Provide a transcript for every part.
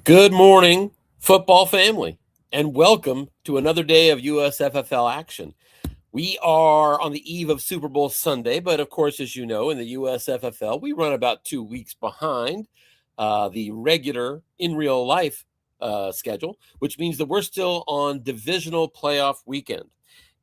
Good morning, football family, and welcome to another day of USFFL action. We are on the eve of Super Bowl Sunday, but of course, as you know, in the USFFL, we run about 2 weeks behind the regular in real life schedule, which means that we're still on divisional playoff weekend.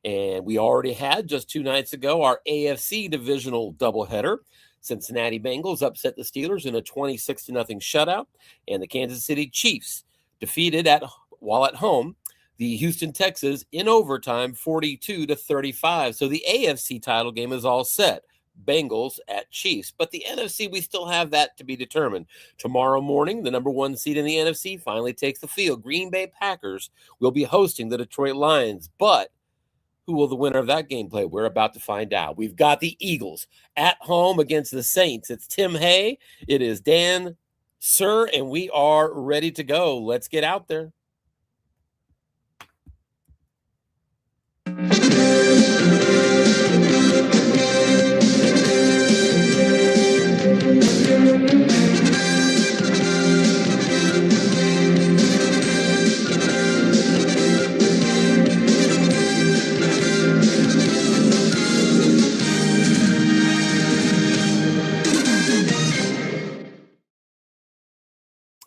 And we already had just 2 nights ago our AFC divisional doubleheader. Cincinnati Bengals upset the Steelers in a 26-0 shutout, and the Kansas City Chiefs defeated while at home the Houston Texans in overtime 42-35. So the AFC title game is all set. Bengals at Chiefs. But the NFC, we still have that to be determined. Tomorrow morning, the number 1 seed in the NFC finally takes the field. Green Bay Packers will be hosting the Detroit Lions. But who will the winner of that game play? We're about to find out. We've got the Eagles at home against the Saints. It's Tim Hay. It is Dan Sir, and we are ready to go. Let's get out there.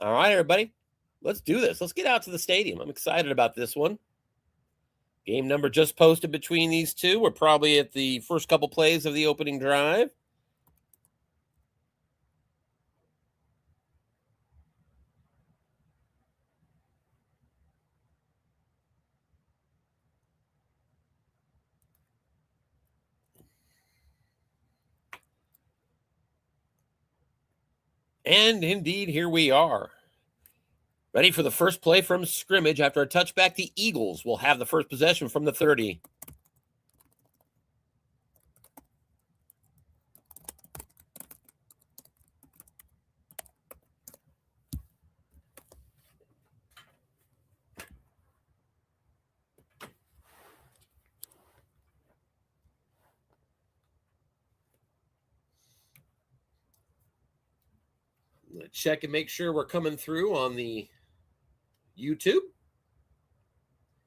All right, everybody, let's do this. Let's get out to the stadium. I'm excited about this one. Game number just posted between these two. We're probably at the first couple plays of the opening drive. And indeed, here we are. Ready for the first play from scrimmage. After a touchback, the Eagles will have the first possession from the 30. Let's check and make sure we're coming through on the YouTube.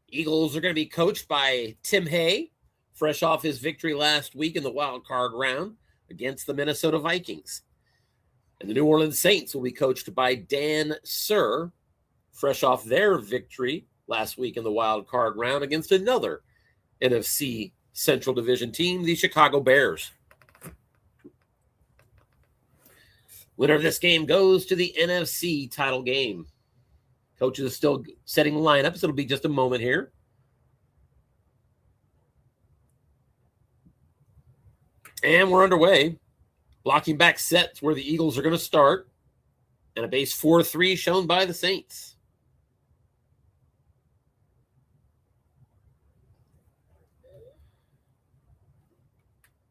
Eagles are going to be coached by Tim Hay, fresh off his victory last week in the wild card round against the Minnesota Vikings. And the New Orleans Saints will be coached by Dan Sir, fresh off their victory last week in the wild card round against another NFC Central Division team, the Chicago Bears. Winner of this game goes to the NFC title game. Coaches are still setting lineups. It'll be just a moment here. And we're underway. Blocking back sets where the Eagles are going to start. And a base 4-3 shown by the Saints.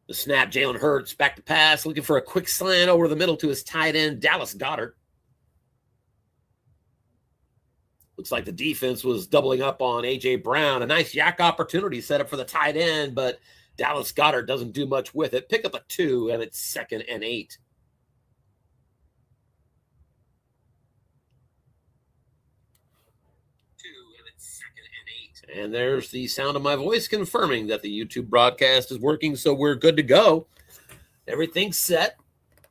The snap, Jalen Hurts back to pass, looking for a quick slant over the middle to his tight end, Dallas Goedert. Looks like the defense was doubling up on A.J. Brown. A nice yak opportunity set up for the tight end, but Dallas Goedert doesn't do much with it. Pick up a 2, and it's 2nd and 8. And there's the sound of my voice confirming that the YouTube broadcast is working, so we're good to go. Everything's set.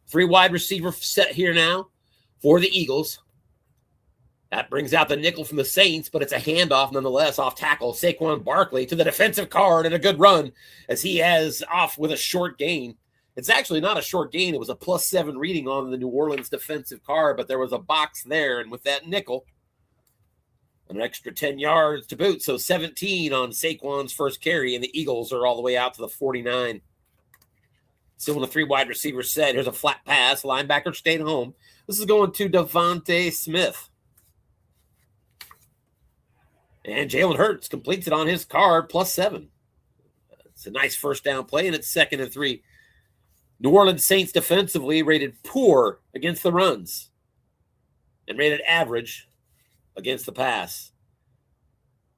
3 wide receiver set here now for the Eagles. That brings out the nickel from the Saints, but it's a handoff nonetheless off tackle. Saquon Barkley to the defensive card and a good run as he has off with a short gain. It's actually not a short gain. It was a +7 reading on the New Orleans defensive card, but there was a box there, and with that nickel, an extra 10 yards to boot. So 17 on Saquon's first carry, and the Eagles are all the way out to the 49. Still in the 3 wide receiver set. Here's a flat pass. Linebacker stayed home. This is going to Devontae Smith. And Jalen Hurts completes it on his card, +7. It's a nice first down play, and it's 2nd and 3. New Orleans Saints defensively rated poor against the runs and rated average against the pass.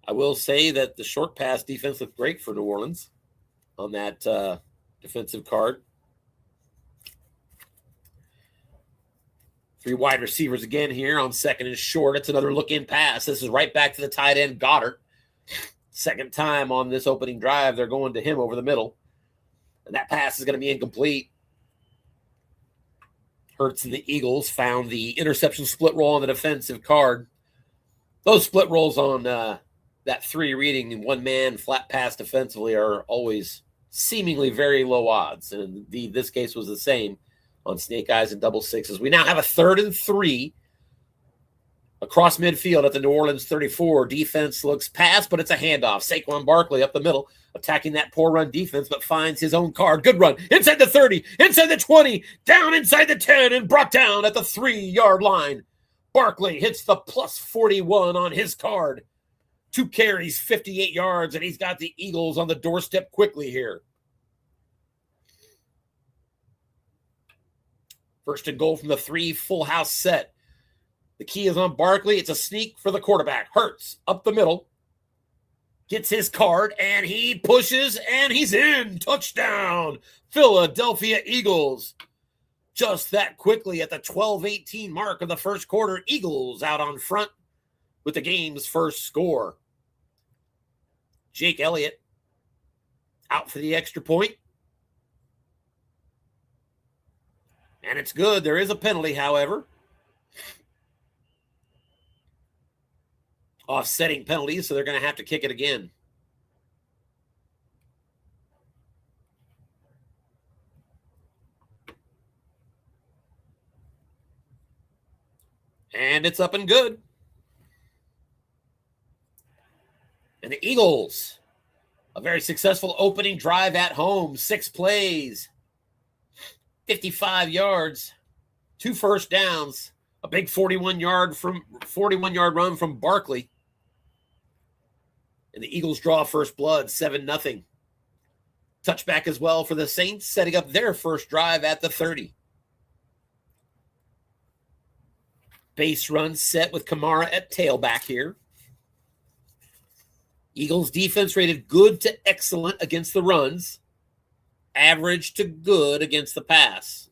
I will say that the short pass defense looked great for New Orleans on that defensive card. Three wide receivers again here on second and short. It's another look-in pass. This is right back to the tight end, Goddard. Second time on this opening drive, they're going to him over the middle. And that pass is going to be incomplete. Hurts and the Eagles found the interception split roll on the defensive card. Those split rolls on that 3 reading one-man flat pass defensively are always seemingly very low odds. And indeed, this case was the same on snake eyes and double sixes. We now have a 3rd and 3 across midfield at the New Orleans 34. Defense looks past, but it's a handoff. Saquon Barkley up the middle, attacking that poor run defense, but finds his own card. Good run. Inside the 30, inside the 20, down inside the 10, and brought down at the 3-yard line. Barkley hits the plus 41 on his card. 2 carries, 58 yards, and he's got the Eagles on the doorstep quickly here. First and goal from the 3, full house set. The key is on Barkley. It's a sneak for the quarterback. Hurts up the middle. Gets his card, and he pushes, and he's in. Touchdown, Philadelphia Eagles. Just that quickly at the 12:18 mark of the first quarter, Eagles out on front with the game's first score. Jake Elliott out for the extra point. And it's good. There is a penalty, however. Offsetting penalties, so they're going to have to kick it again. And it's up and good. And the Eagles, a very successful opening drive at home. 6 plays, 55 yards, 2 first downs, a big 41-yard run from Barkley. And the Eagles draw first blood, 7-0. Touchback as well for the Saints, setting up their first drive at the 30. Base run set with Kamara at tailback here. Eagles defense rated good to excellent against the runs, average to good against the pass.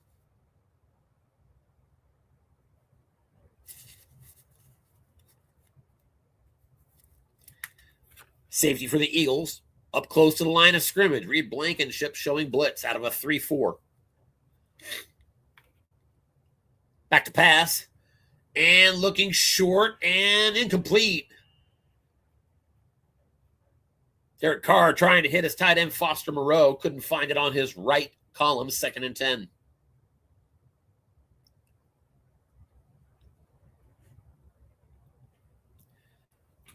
Safety for the Eagles, up close to the line of scrimmage. Reed Blankenship showing blitz out of a 3-4. Back to pass, and looking short and incomplete. Derek Carr trying to hit his tight end Foster Moreau. Couldn't find it on his right column, 2nd and 10.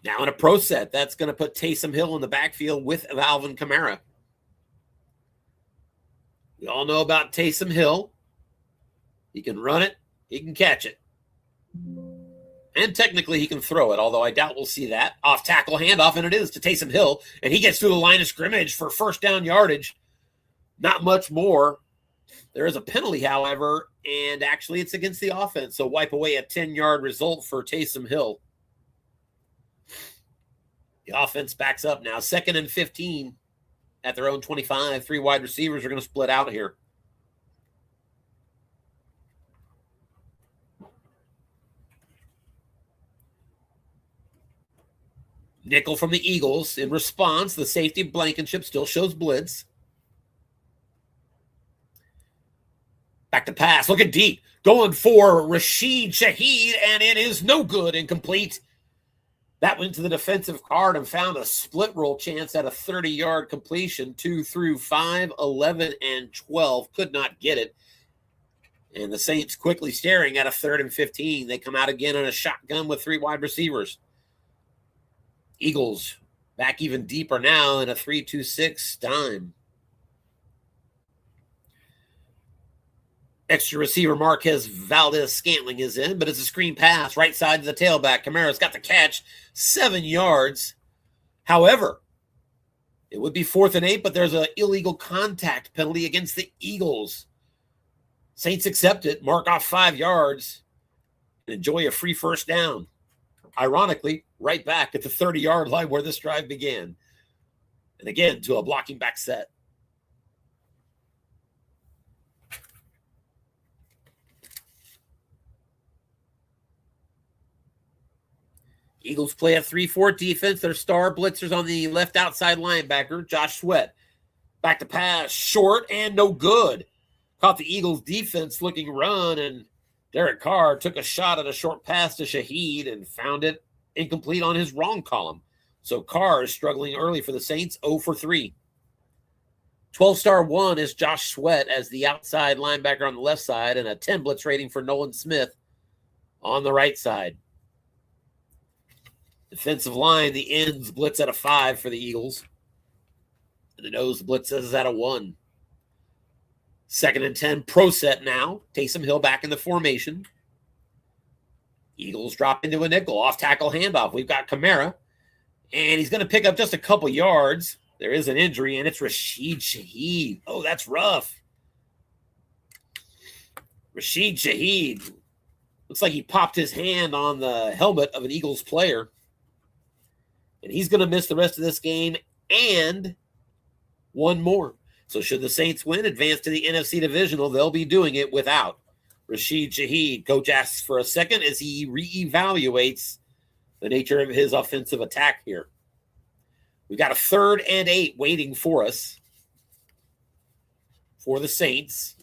Now in a pro set, that's going to put Taysom Hill in the backfield with Alvin Kamara. We all know about Taysom Hill. He can run it. He can catch it. And technically he can throw it, although I doubt we'll see that. Off tackle handoff, and it is to Taysom Hill. And he gets through the line of scrimmage for first down yardage. Not much more. There is a penalty, however, and actually it's against the offense. So wipe away a 10-yard result for Taysom Hill. The offense backs up now. 2nd and 15 at their own 25. 3 wide receivers are going to split out here. Nickel from the Eagles. In response, the safety Blankenship still shows blitz. Back to pass. Looking deep. Going for Rashid Shaheed, and it is no good. Incomplete. That went to the defensive card and found a split roll chance at a 30-yard completion. 2 through 5, 11, and 12. Could not get it. And the Saints quickly staring at a 3rd and 15. They come out again in a shotgun with 3 wide receivers. Eagles back even deeper now in a 3-2-6 dime. Extra receiver Marquez Valdez-Scantling is in, but it's a screen pass right side to the tailback. Kamara's got the catch, 7 yards. However, it would be 4th and 8, but there's an illegal contact penalty against the Eagles. Saints accept it, mark off 5 yards, and enjoy a free first down. Ironically, right back at the 30-yard line where this drive began. And again, to a blocking back set. Eagles play a 3-4 defense. Their star blitzers on the left outside linebacker, Josh Sweat. Back to pass, short and no good. Caught the Eagles defense looking run, and Derek Carr took a shot at a short pass to Shaheed and found it incomplete on his wrong column. So Carr is struggling early for the Saints, 0 for 3. 12-star 1 is Josh Sweat as the outside linebacker on the left side, and a 10 blitz rating for Nolan Smith on the right side. Defensive line, the ends blitz at a 5 for the Eagles. And the nose blitzes at a 1. 2nd and 10, pro set now. Taysom Hill back in the formation. Eagles drop into a nickel, off-tackle handoff. We've got Kamara, and he's going to pick up just a couple yards. There is an injury, and it's Rashid Shaheed. Oh, that's rough. Rashid Shaheed. Looks like he popped his hand on the helmet of an Eagles player. And he's going to miss the rest of this game and one more. So should the Saints win, advance to the NFC Divisional, they'll be doing it without Rashid Shaheed. Coach asks for a second as he reevaluates the nature of his offensive attack here. We got a 3rd and 8 waiting for us for the Saints.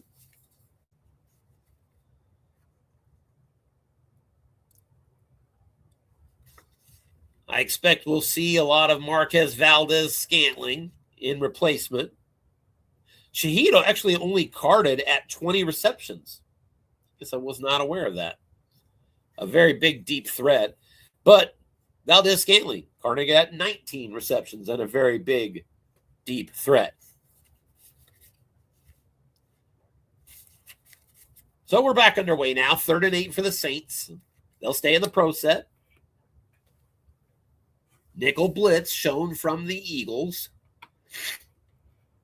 I expect we'll see a lot of Marquez Valdez-Scantling in replacement. Shaheed actually only carded at 20 receptions. Guess I was not aware of that. A very big, deep threat. But Valdez-Scantling carding at 19 receptions and a very big, deep threat. So we're back underway now. 3rd and 8 for the Saints. They'll stay in the pro set. Nickel blitz shown from the Eagles.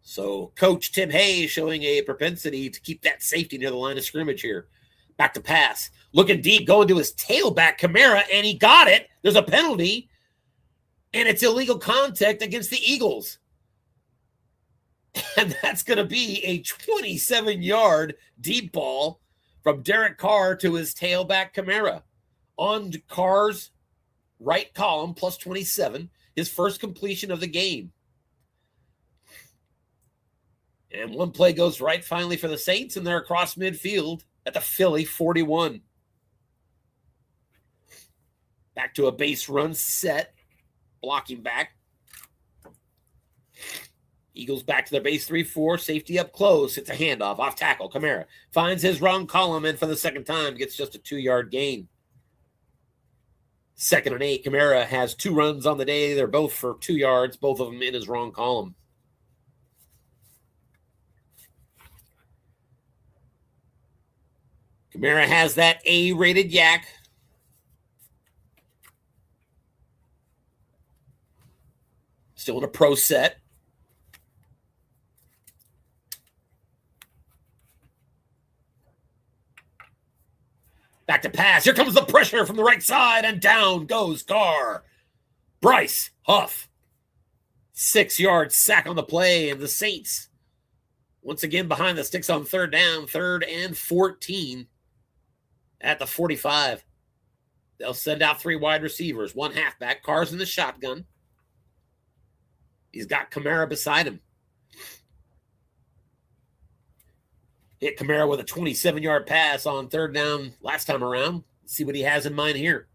So Coach Tim Hayes showing a propensity to keep that safety near the line of scrimmage here. Back to pass. Looking deep, going to his tailback, Kamara, and he got it. There's a penalty, and it's illegal contact against the Eagles. And that's going to be a 27-yard deep ball from Derek Carr to his tailback, Kamara. On Carr's right column, plus 27, his first completion of the game. And one play goes right finally for the Saints, and they're across midfield at the Philly 41. Back to a base run set, blocking back. Eagles back to their base 3-4, safety up close. It's a handoff, off tackle. Kamara finds his wrong column, and for the second time gets just a 2-yard gain. 2nd and 8. Kamara has 2 runs on the day. They're both for 2 yards, both of them in his wrong column. Kamara has that A-rated yak. Still in a pro set. Back to pass. Here comes the pressure from the right side, and down goes Carr. Bryce Huff. 6-yard sack on the play, and the Saints once again behind the sticks on 3rd down, 3rd and 14 at the 45. They'll send out 3 wide receivers, 1 halfback. Carr's in the shotgun. He's got Kamara beside him. Hit Kamara with a 27-yard pass on 3rd down last time around. Let's see what he has in mind here.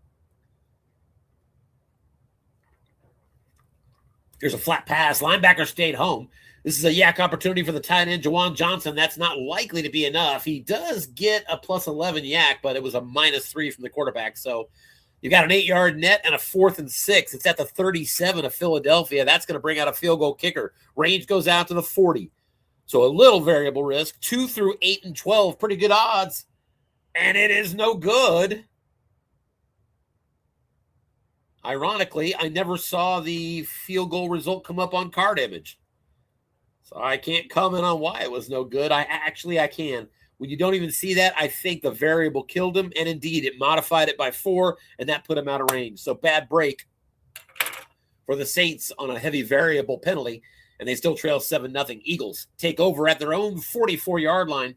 Here's a flat pass. Linebacker stayed home. This is a yak opportunity for the tight end, Jawan Johnson. That's not likely to be enough. He does get a plus 11 yak, but it was a -3 from the quarterback. So you got an 8-yard net and a 4th and 6. It's at the 37 of Philadelphia. That's going to bring out a field goal kicker. Range goes out to the 40. So a little variable risk. 2 through 8 and 12. Pretty good odds. And it is no good. Ironically, I never saw the field goal result come up on card image. So I can't comment on why it was no good. I can. When you don't even see that, I think the variable killed him. And indeed, it modified it by 4, and that put him out of range. So bad break for the Saints on a heavy variable penalty. And they still trail 7-0. Eagles take over at their own 44-yard line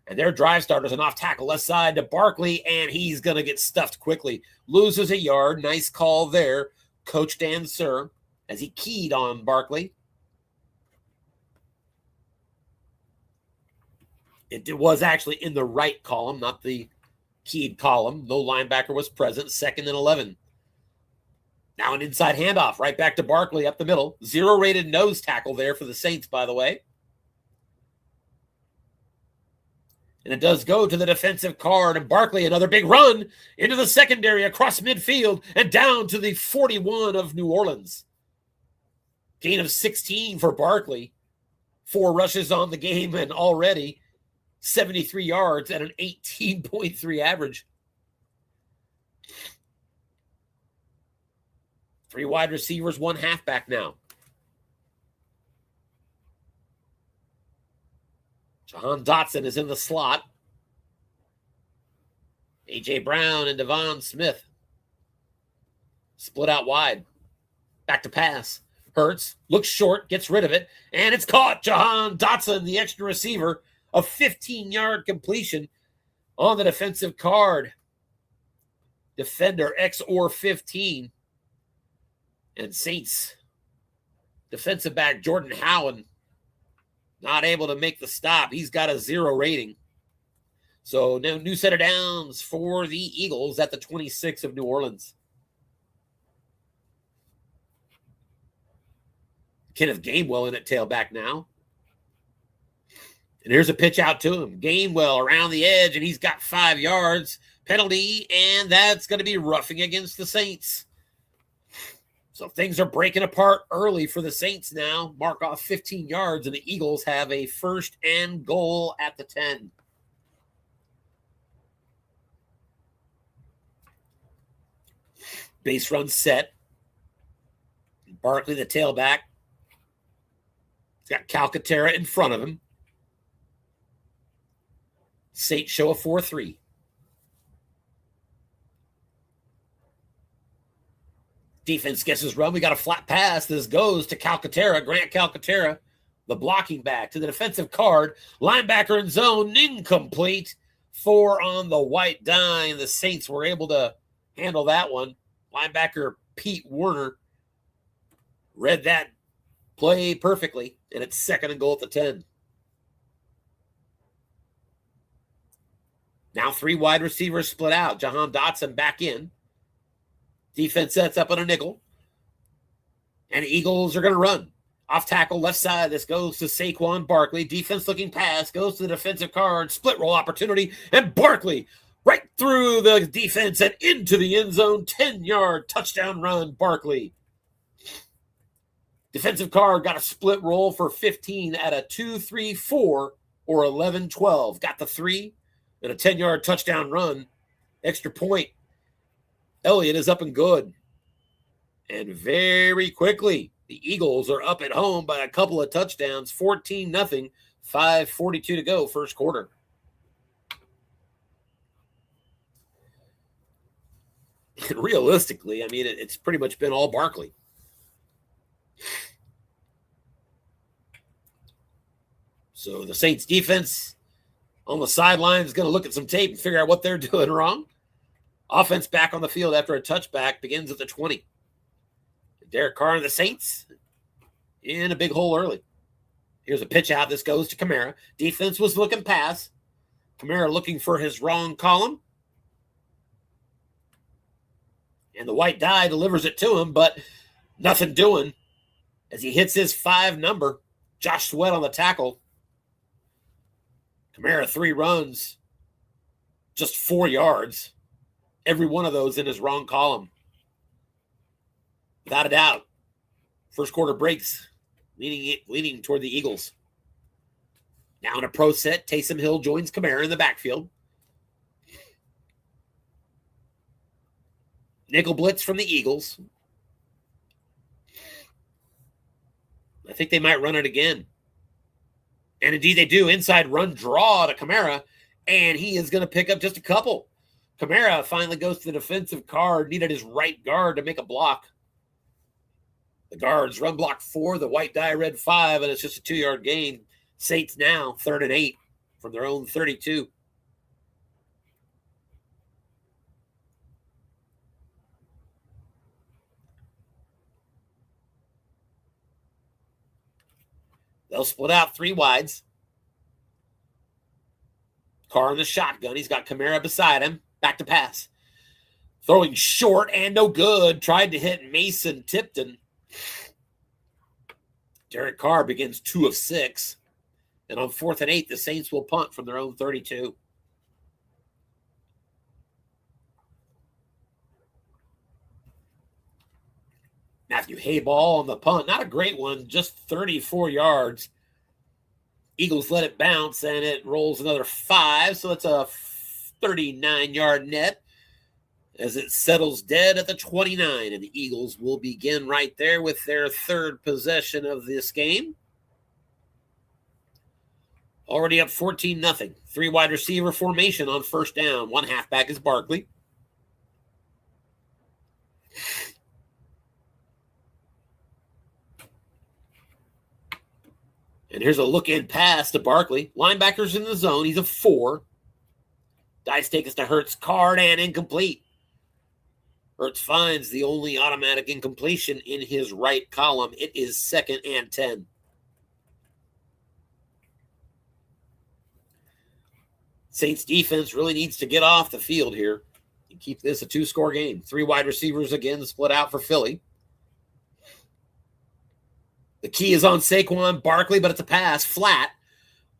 And their drive starters an off tackle left side to Barkley, and he's going to get stuffed quickly. Loses a yard. Nice call there, Coach Dan Sir, as he keyed on Barkley. It was actually in the right column, not the keyed column. No linebacker was present. 2nd and 11. Now an inside handoff right back to Barkley up the middle. 0-rated nose tackle there for the Saints, by the way. And it does go to the defensive card, and Barkley, another big run into the secondary across midfield and down to the 41 of New Orleans. Gain of 16 for Barkley. 4 rushes on the game and already 73 yards at an 18.3 average. 3 wide receivers, 1 halfback now. Jahan Dotson is in the slot. A.J. Brown and Devon Smith split out wide. Back to pass. Hurts, looks short, gets rid of it, and it's caught. Jahan Dotson, the extra receiver, a 15-yard completion on the defensive card. Defender X or 15. And Saints defensive back Jordan Howen not able to make the stop. He's got a 0 rating. So no new set of downs for the Eagles at the 26 of New Orleans. Kenneth Gainwell in at tailback now. And here's a pitch out to him. Gainwell around the edge, and he's got 5 yards. Penalty, and that's going to be roughing against the Saints. So things are breaking apart early for the Saints now. Mark off 15 yards, and the Eagles have a 1st and goal at the 10. Base run set. Barkley, the tailback. He's got Calcaterra in front of him. Saints show a 4-3. Defense gets his run. We got a flat pass. This goes to Calcaterra, Grant Calcaterra, the blocking back to the defensive card. Linebacker in zone, incomplete. 4 on the white dime. The Saints were able to handle that one. Linebacker Pete Werner read that play perfectly, and it's 2nd and goal at the 10. Now 3 wide receivers split out. Jahan Dotson back in. Defense sets up on a nickel. And the Eagles are going to run. Off tackle, left side. This goes to Saquon Barkley. Defense looking pass. Goes to the defensive card. Split roll opportunity. And Barkley right through the defense and into the end zone. 10-yard touchdown run, Barkley. Defensive card got a split roll for 15 at a 2-3-4 or 11-12. Got the 3 and a 10-yard touchdown run. Extra point. Elliott is up and good. And very quickly, the Eagles are up at home by a couple of touchdowns, 14-0, 5:42 to go, first quarter. And realistically, I mean, it's pretty much been all Barkley. So the Saints defense on the sideline is going to look at some tape and figure out what they're doing wrong. Offense back on the field after a touchback begins at the 20. Derek Carr and the Saints in a big hole early. Here's a pitch out. This goes to Kamara. Defense was looking pass. Kamara looking for his wrong column. And the white die delivers it to him, but nothing doing as he hits his 5 number. Josh Sweat on the tackle. Kamara 3 runs, just 4 yards. Every one of those in his wrong column. Without a doubt, first quarter breaks, leaning toward the Eagles. Now in a pro set, Taysom Hill joins Kamara in the backfield. Nickel blitz from the Eagles. I think they might run it again. And indeed they do. Inside run draw to Kamara, and he is going to pick up just a couple. Kamara finally goes to the defensive card, needed his right guard to make a block. The guards run block 4, the white die red 5, and it's just a 2-yard gain. Saints now, 3rd and 8. from their own 32. They'll split out 3 wides. Carr in the shotgun. He's got Kamara beside him. Back to pass. Throwing short and no good. Tried to hit Mason Tipton. Derek Carr begins 2 of 6. And on 4th and 8, the Saints will punt from their own 32. Matthew Hayball on the punt. Not a great one, just 34 yards. Eagles let it bounce, and it rolls another 5, so it's a 39-yard net as it settles dead at the 29, and the Eagles will begin right there with their 3rd possession of this game. Already up 14-0. 3 wide receiver formation on 1st down. 1 halfback is Barkley. And here's a look-in pass to Barkley. Linebackers in the zone. He's a 4. Dice take us to Hurts. Card and incomplete. Hurts finds the only automatic incompletion in his right column. It is 2nd and 10. Saints defense really needs to get off the field here and keep this a 2-score game. 3 wide receivers again split out for Philly. The key is on Saquon Barkley, but it's a pass, flat.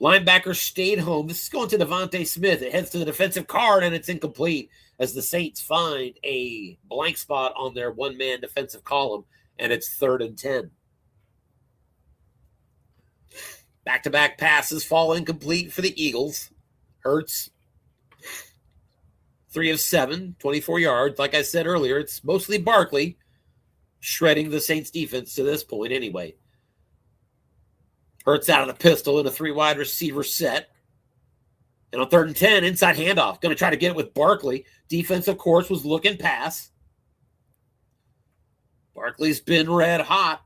Linebacker stayed home. This is going to Devontae Smith. It heads to the defensive card, and it's incomplete as the Saints find a blank spot on their 1-man defensive column, and it's 3rd and 10. Back-to-back passes fall incomplete for the Eagles. Hurts, 3 of 7, 24 yards. Like I said earlier, it's mostly Barkley shredding the Saints defense to this point anyway. Hurts out of the pistol in a 3 wide receiver set. And on 3rd and 10, inside handoff. Going to try to get it with Barkley. Defense, of course, was looking pass. Barkley's been red hot.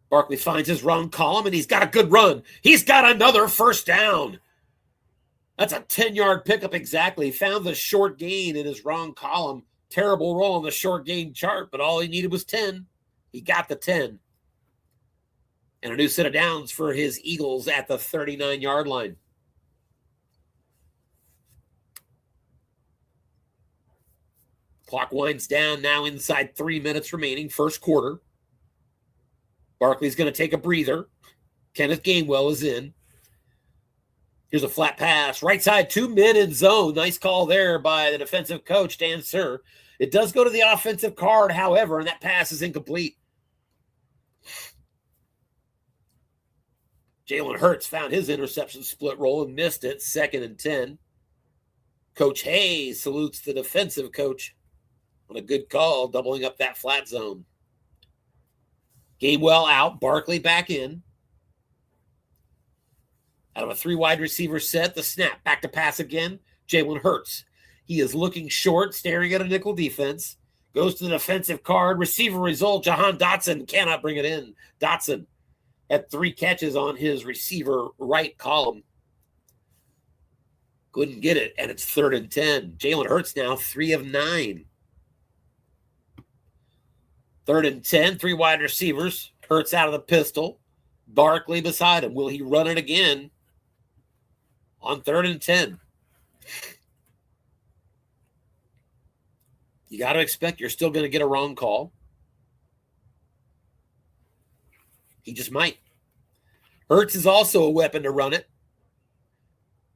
Barkley finds his run column, and he's got a good run. He's got another 1st down. That's a 10-yard pickup exactly. He found the short gain in his wrong column. Terrible roll on the short gain chart, but all he needed was 10. He got the 10. And a new set of downs for his Eagles at the 39-yard line. Clock winds down now inside 3 minutes remaining, 1st quarter. Barkley's going to take a breather. Kenneth Gainwell is in. Here's a flat pass. Right side, 2 men in zone. Nice call there by the defensive coach, Dan Sir. It does go to the offensive card, however, and that pass is incomplete. Jalen Hurts found his interception split roll and missed it. 2nd and 10. Coach Hayes salutes the defensive coach on a good call, doubling up that flat zone. Gainwell out. Barkley back in. Out of a 3 wide receiver set, the snap. Back to pass again. Jalen Hurts. He is looking short, staring at a nickel defense. Goes to the defensive card. Receiver result. Jahan Dotson cannot bring it in. Dotson had 3 catches on his receiver right column. Couldn't get it, and it's 3rd and 10. Jalen Hurts now 3 of 9. 3rd and 10, 3 wide receivers. Hurts out of the pistol. Barkley beside him. Will he run it again on 3rd and 10? You got to expect you're still going to get a wrong call. He just might. Hurts is also a weapon to run it.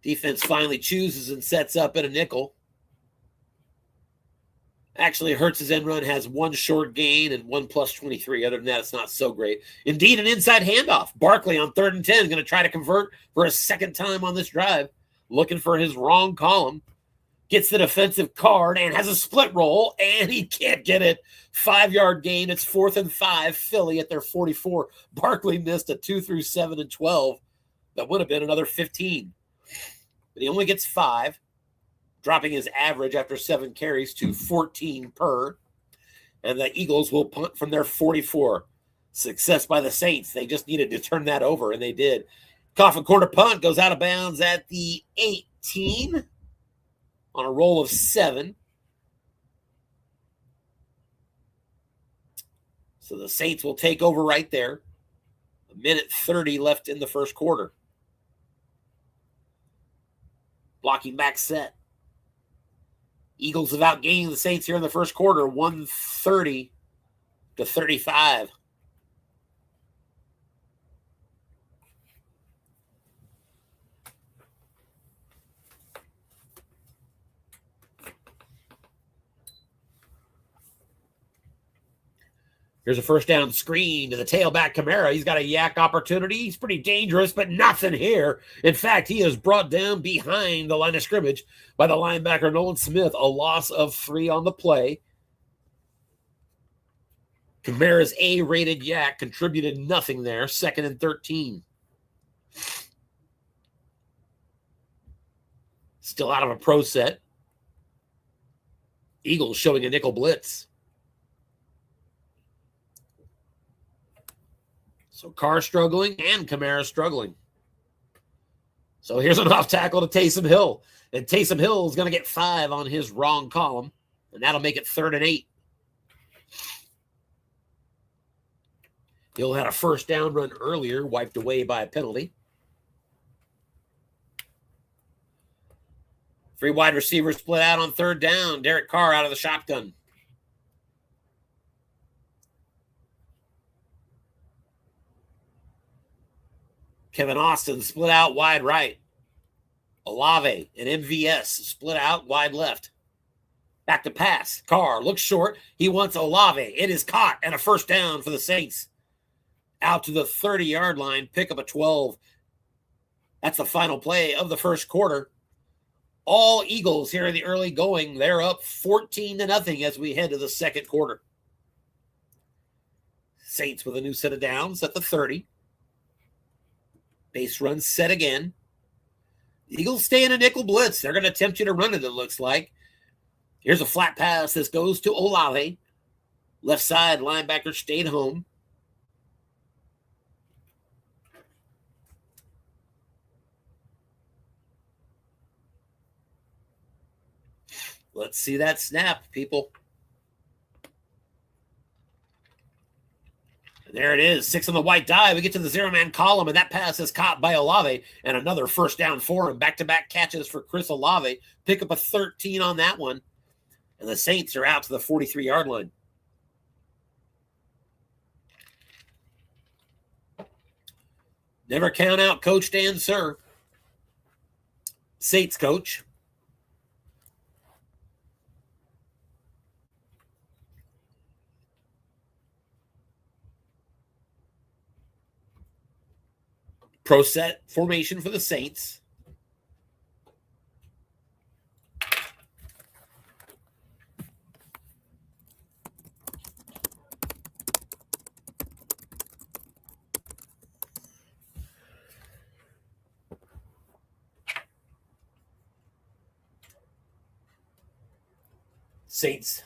Defense finally chooses and sets up in a nickel. Actually, Hurts' end run has 1 short gain and 1 plus 23. Other than that, it's not so great. Indeed, an inside handoff. Barkley on 3rd and 10 is going to try to convert for a 2nd time on this drive. Looking for his wrong column. Gets the defensive card and has a split roll, and he can't get it. 5-yard gain. It's 4th and 5. Philly at their 44. Barkley missed a 2 through 7 and 12. That would have been another 15. But he only gets 5, dropping his average after 7 carries to 14 per. And the Eagles will punt from their 44. Success by the Saints. They just needed to turn that over, and they did. Coffin corner punt goes out of bounds at the 18 on a roll of 7. So the Saints will take over right there. 1:30 left in the first quarter. Blocking back set. Eagles have outgained the Saints here in the first quarter, 130-35. Here's a first down screen to the tailback Kamara. He's got a yak opportunity. He's pretty dangerous, but nothing here. In fact, he is brought down behind the line of scrimmage by the linebacker Nolan Smith. A loss of 3 on the play. Kamara's A-rated yak contributed nothing there. 2nd and 13. Still out of a pro set. Eagles showing a nickel blitz. So Carr struggling and Kamara struggling. So here's an off tackle to Taysom Hill. And Taysom Hill is going to get 5 on his wrong column. And that'll make it 3rd and 8. Hill had a first down run earlier, wiped away by a penalty. 3 wide receivers split out on 3rd down. Derek Carr out of the shotgun. Kevin Austin split out wide right. Olave and MVS split out wide left. Back to pass. Carr looks short. He wants Olave. It is caught and a first down for the Saints. Out to the 30-yard line. Pick up a 12. That's the final play of the first quarter. All Eagles here in the early going. They're up 14-0 as we head to the second quarter. Saints with a new set of downs at the 30. Base run set again. The Eagles stay in a nickel blitz. They're going to attempt you to run it, it looks like. Here's a flat pass. This goes to Olave. Left side linebacker stayed home. Let's see that snap, people. And there it is, 6 on the white die. We get to the 0-man column, and that pass is caught by Olave, and another first down for him. Back-to-back catches for Chris Olave. Pick up a 13 on that one, and the Saints are out to the 43-yard line. Never count out Coach Dan Sir. Saints coach. Pro set formation for the Saints. Saints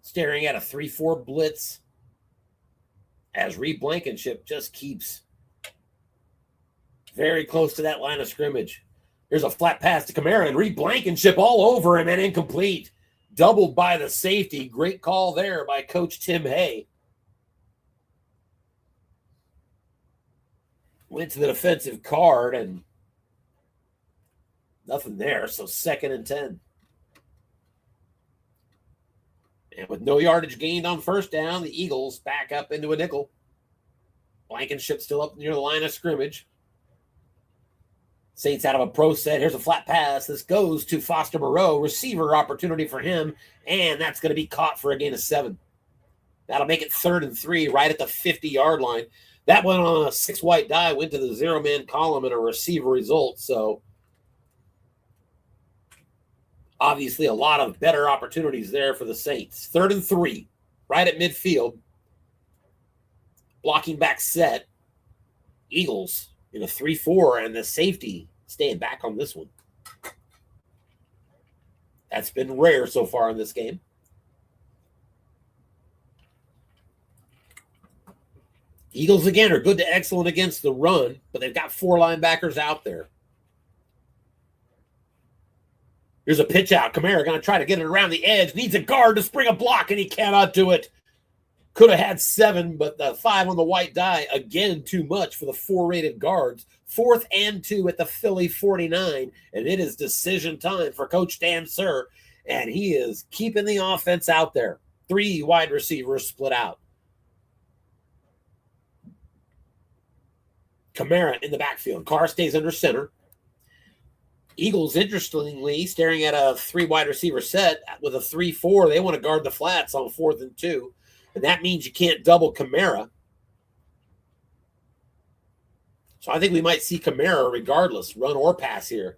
staring at a 3-4 blitz as Reed Blankenship just keeps very close to that line of scrimmage. Here's a flat pass to Kamara, and Reed Blankenship all over him and incomplete. Doubled by the safety. Great call there by Coach Tim Hay. Went to the defensive card, and nothing there, so 2nd and 10. And with no yardage gained on first down, the Eagles back up into a nickel. Blankenship still up near the line of scrimmage. Saints out of a pro set. Here's a flat pass. This goes to Foster Moreau. Receiver opportunity for him, and that's going to be caught for a gain of 7. That'll make it 3rd and 3 right at the 50-yard line. That one on a 6 white die went to the 0-man column and a receiver result, so obviously a lot of better opportunities there for the Saints. 3rd and 3 right at midfield. Blocking back set. Eagles in a 3-4, and the safety staying back on this one. That's been rare so far in this game. Eagles, again, are good to excellent against the run, but they've got 4 linebackers out there. Here's a pitch out. Kamara going to try to get it around the edge. Needs a guard to spring a block, and he cannot do it. Could have had 7, but the 5 on the white die, again, too much for the 4-rated guards. 4th and 2 at the Philly 49, and it is decision time for Coach Dan Sir, and he is keeping the offense out there. 3 wide receivers split out. Kamara in the backfield. Carr stays under center. Eagles, interestingly, staring at a 3 wide receiver set with a 3-4. They want to guard the flats on 4th and 2. And that means you can't double Kamara. So I think we might see Kamara regardless, run or pass here.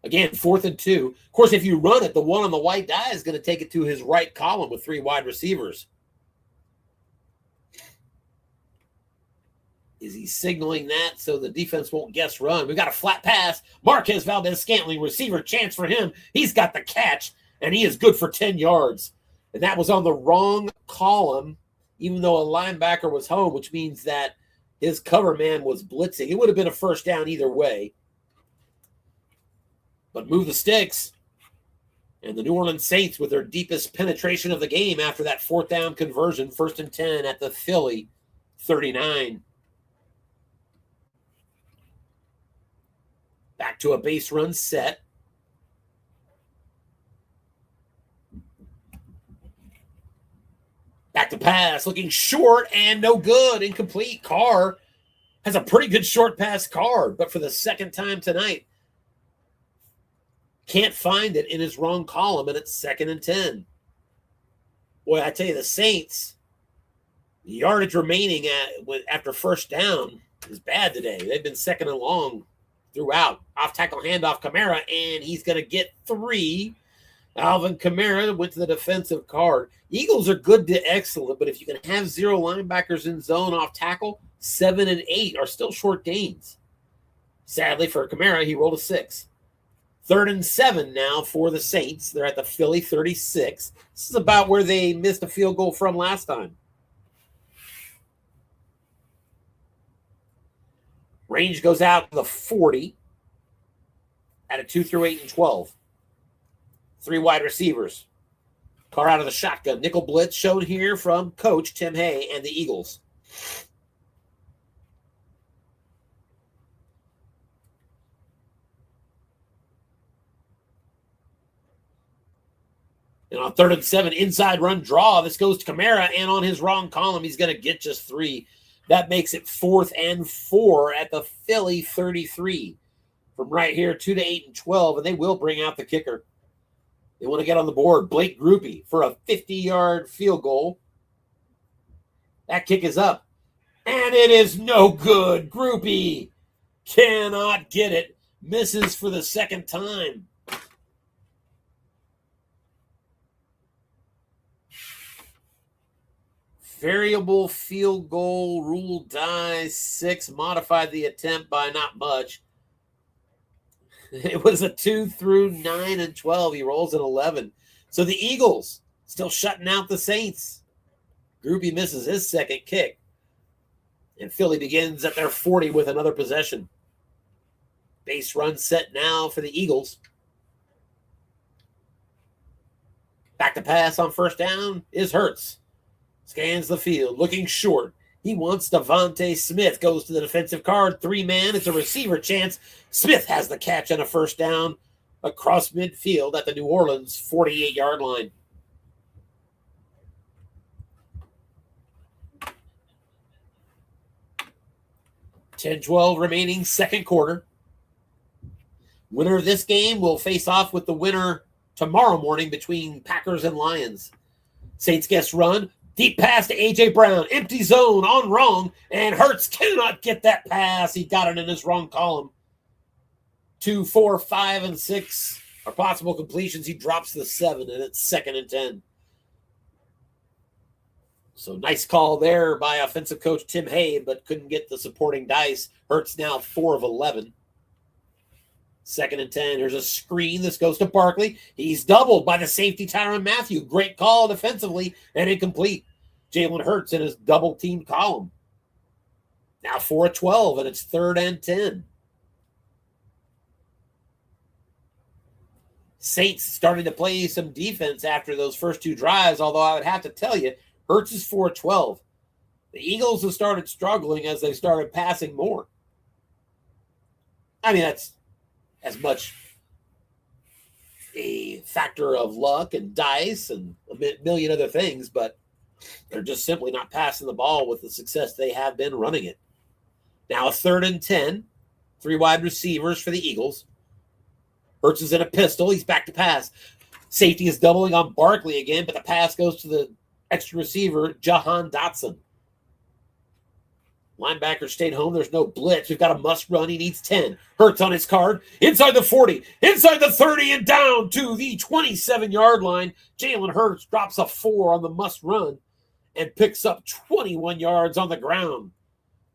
Again, 4th and 2. Of course, if you run it, the 1 on the white die is going to take it to his right column with 3 wide receivers. Is he signaling that so the defense won't guess run? We've got a flat pass. Marquez Valdez-Scantling, receiver, chance for him. He's got the catch, and he is good for 10 yards. And that was on the wrong column, even though a linebacker was home, which means that his cover man was blitzing. It would have been a first down either way. But move the sticks. And the New Orleans Saints with their deepest penetration of the game after that 4th down conversion, 1st and 10 at the Philly 39. Back to a base run set. Back to pass, looking short and no good, incomplete. Carr has a pretty good short pass card, but for the 2nd time tonight, can't find it in his wrong column, and it's 2nd and 10. Boy, I tell you, the Saints, the yardage remaining after first down is bad today. They've been 2nd and long throughout. Off-tackle handoff, Kamara, and he's going to get 3. Alvin Kamara went to the defensive card. Eagles are good to excellent, but if you can have 0 linebackers in zone off tackle, 7 and 8 are still short gains. Sadly for Kamara, he rolled a 6. 3rd and 7 now for the Saints. They're at the Philly 36. This is about where they missed a field goal from last time. Range goes out to the 40 at a 2 through 8 and 12. 3 wide receivers. Carr out of the shotgun. Nickel blitz shown here from Coach Tim Hay and the Eagles. And on 3rd and 7, inside run draw. This goes to Kamara, and on his wrong column, he's going to get just 3. That makes it 4th and 4 at the Philly 33. From right here, 2 to 8 and 12, and they will bring out the kicker. They want to get on the board. Blake Groupie for a 50-yard field goal. That kick is up. And it is no good. Groupie cannot get it. Misses for the 2nd time. Variable field goal rule die 6. Modified the attempt by not much. It was a 2 through 9 and 12. He rolls an 11. So the Eagles still shutting out the Saints. Groupie misses his 2nd kick. And Philly begins at their 40 with another possession. Base run set now for the Eagles. Back to pass on 1st down is Hurts. Scans the field, looking short. He wants Devontae Smith. Goes to the defensive card. 3-man. It's a receiver chance. Smith has the catch on a 1st down across midfield at the New Orleans 48-yard line. $10-12 remaining, 2nd quarter. Winner of this game will face off with the winner tomorrow morning between Packers and Lions. Saints guess run. Deep pass to A.J. Brown. Empty zone on wrong. And Hurts cannot get that pass. He got it in his wrong column. 2, 4, 5, and 6 are possible completions. He drops the 7, and it's 2nd and 10. So nice call there by offensive coach Tim Hay, but couldn't get the supporting dice. Hurts now 4 of 11. 2nd and 10. Here's a screen. This goes to Barkley. He's doubled by the safety Tyrann Mathieu. Great call defensively and incomplete. Jalen Hurts in his double-team column. Now 4-12, and it's 3rd and 10. Saints starting to play some defense after those first 2 drives, although I would have to tell you, Hurts is 4-12. The Eagles have started struggling as they started passing more. I mean, that's as much a factor of luck and dice and a million other things, but they're just simply not passing the ball with the success they have been running it. Now a 3rd and 10, 3 wide receivers for the Eagles. Hurts is in a pistol. He's back to pass. Safety is doubling on Barkley again, but the pass goes to the extra receiver, Jahan Dotson. Linebacker stayed home. There's no blitz. We've got a must run. He needs 10. Hurts on his card. Inside the 40. Inside the 30 and down to the 27-yard line. Jalen Hurts drops a 4 on the must run and picks up 21 yards on the ground.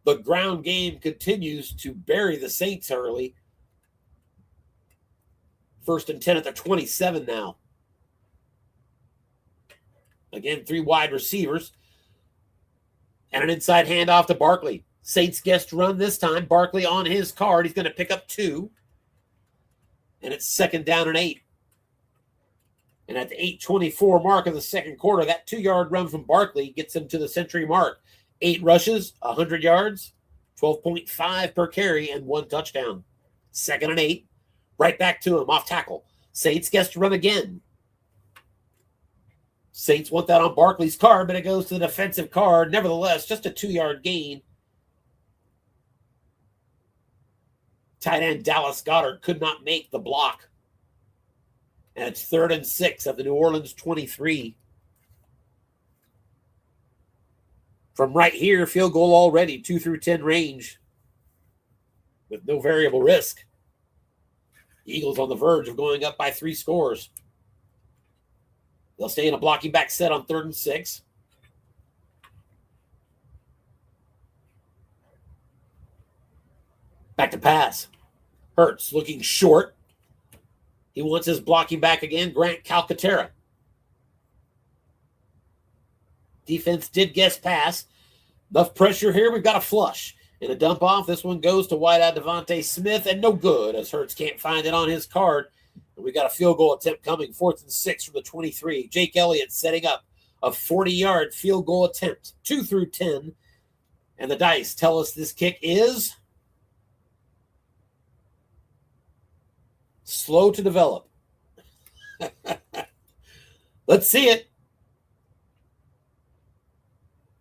The ground game continues to bury the Saints early. 1st and 10 at the 27 now. Again, 3 wide receivers. And an inside handoff to Barkley. Saints guest run this time. Barkley on his card. He's going to pick up 2. And it's 2nd down and 8. And at the 8:24 mark of the second quarter, that 2-yard run from Barkley gets him to the century mark. 8 rushes, 100 yards, 12.5 per carry, and 1 touchdown. 2nd and 8. Right back to him, off tackle. Saints guest run again. Saints want that on Barkley's card, but it goes to the defensive card. Nevertheless, just a 2-yard gain. Tight end Dallas Goedert could not make the block. And it's 3rd and 6 at the New Orleans 23. From right here, field goal already, 2 through 10 range with no variable risk. Eagles on the verge of going up by 3 scores. They'll stay in a blocking back set on 3rd and 6. Back to pass. Hurts looking short. He wants his blocking back again. Grant Calcaterra. Defense did guess pass. Enough pressure here. We've got a flush. In a dump off, this one goes to wideout Devontae Smith, and no good as Hurts can't find it on his card. And we got a field goal attempt coming, 4th and 6 from the 23. Jake Elliott setting up a 40-yard field goal attempt, 2 through 10. And the dice tell us this kick is slow to develop. Let's see it.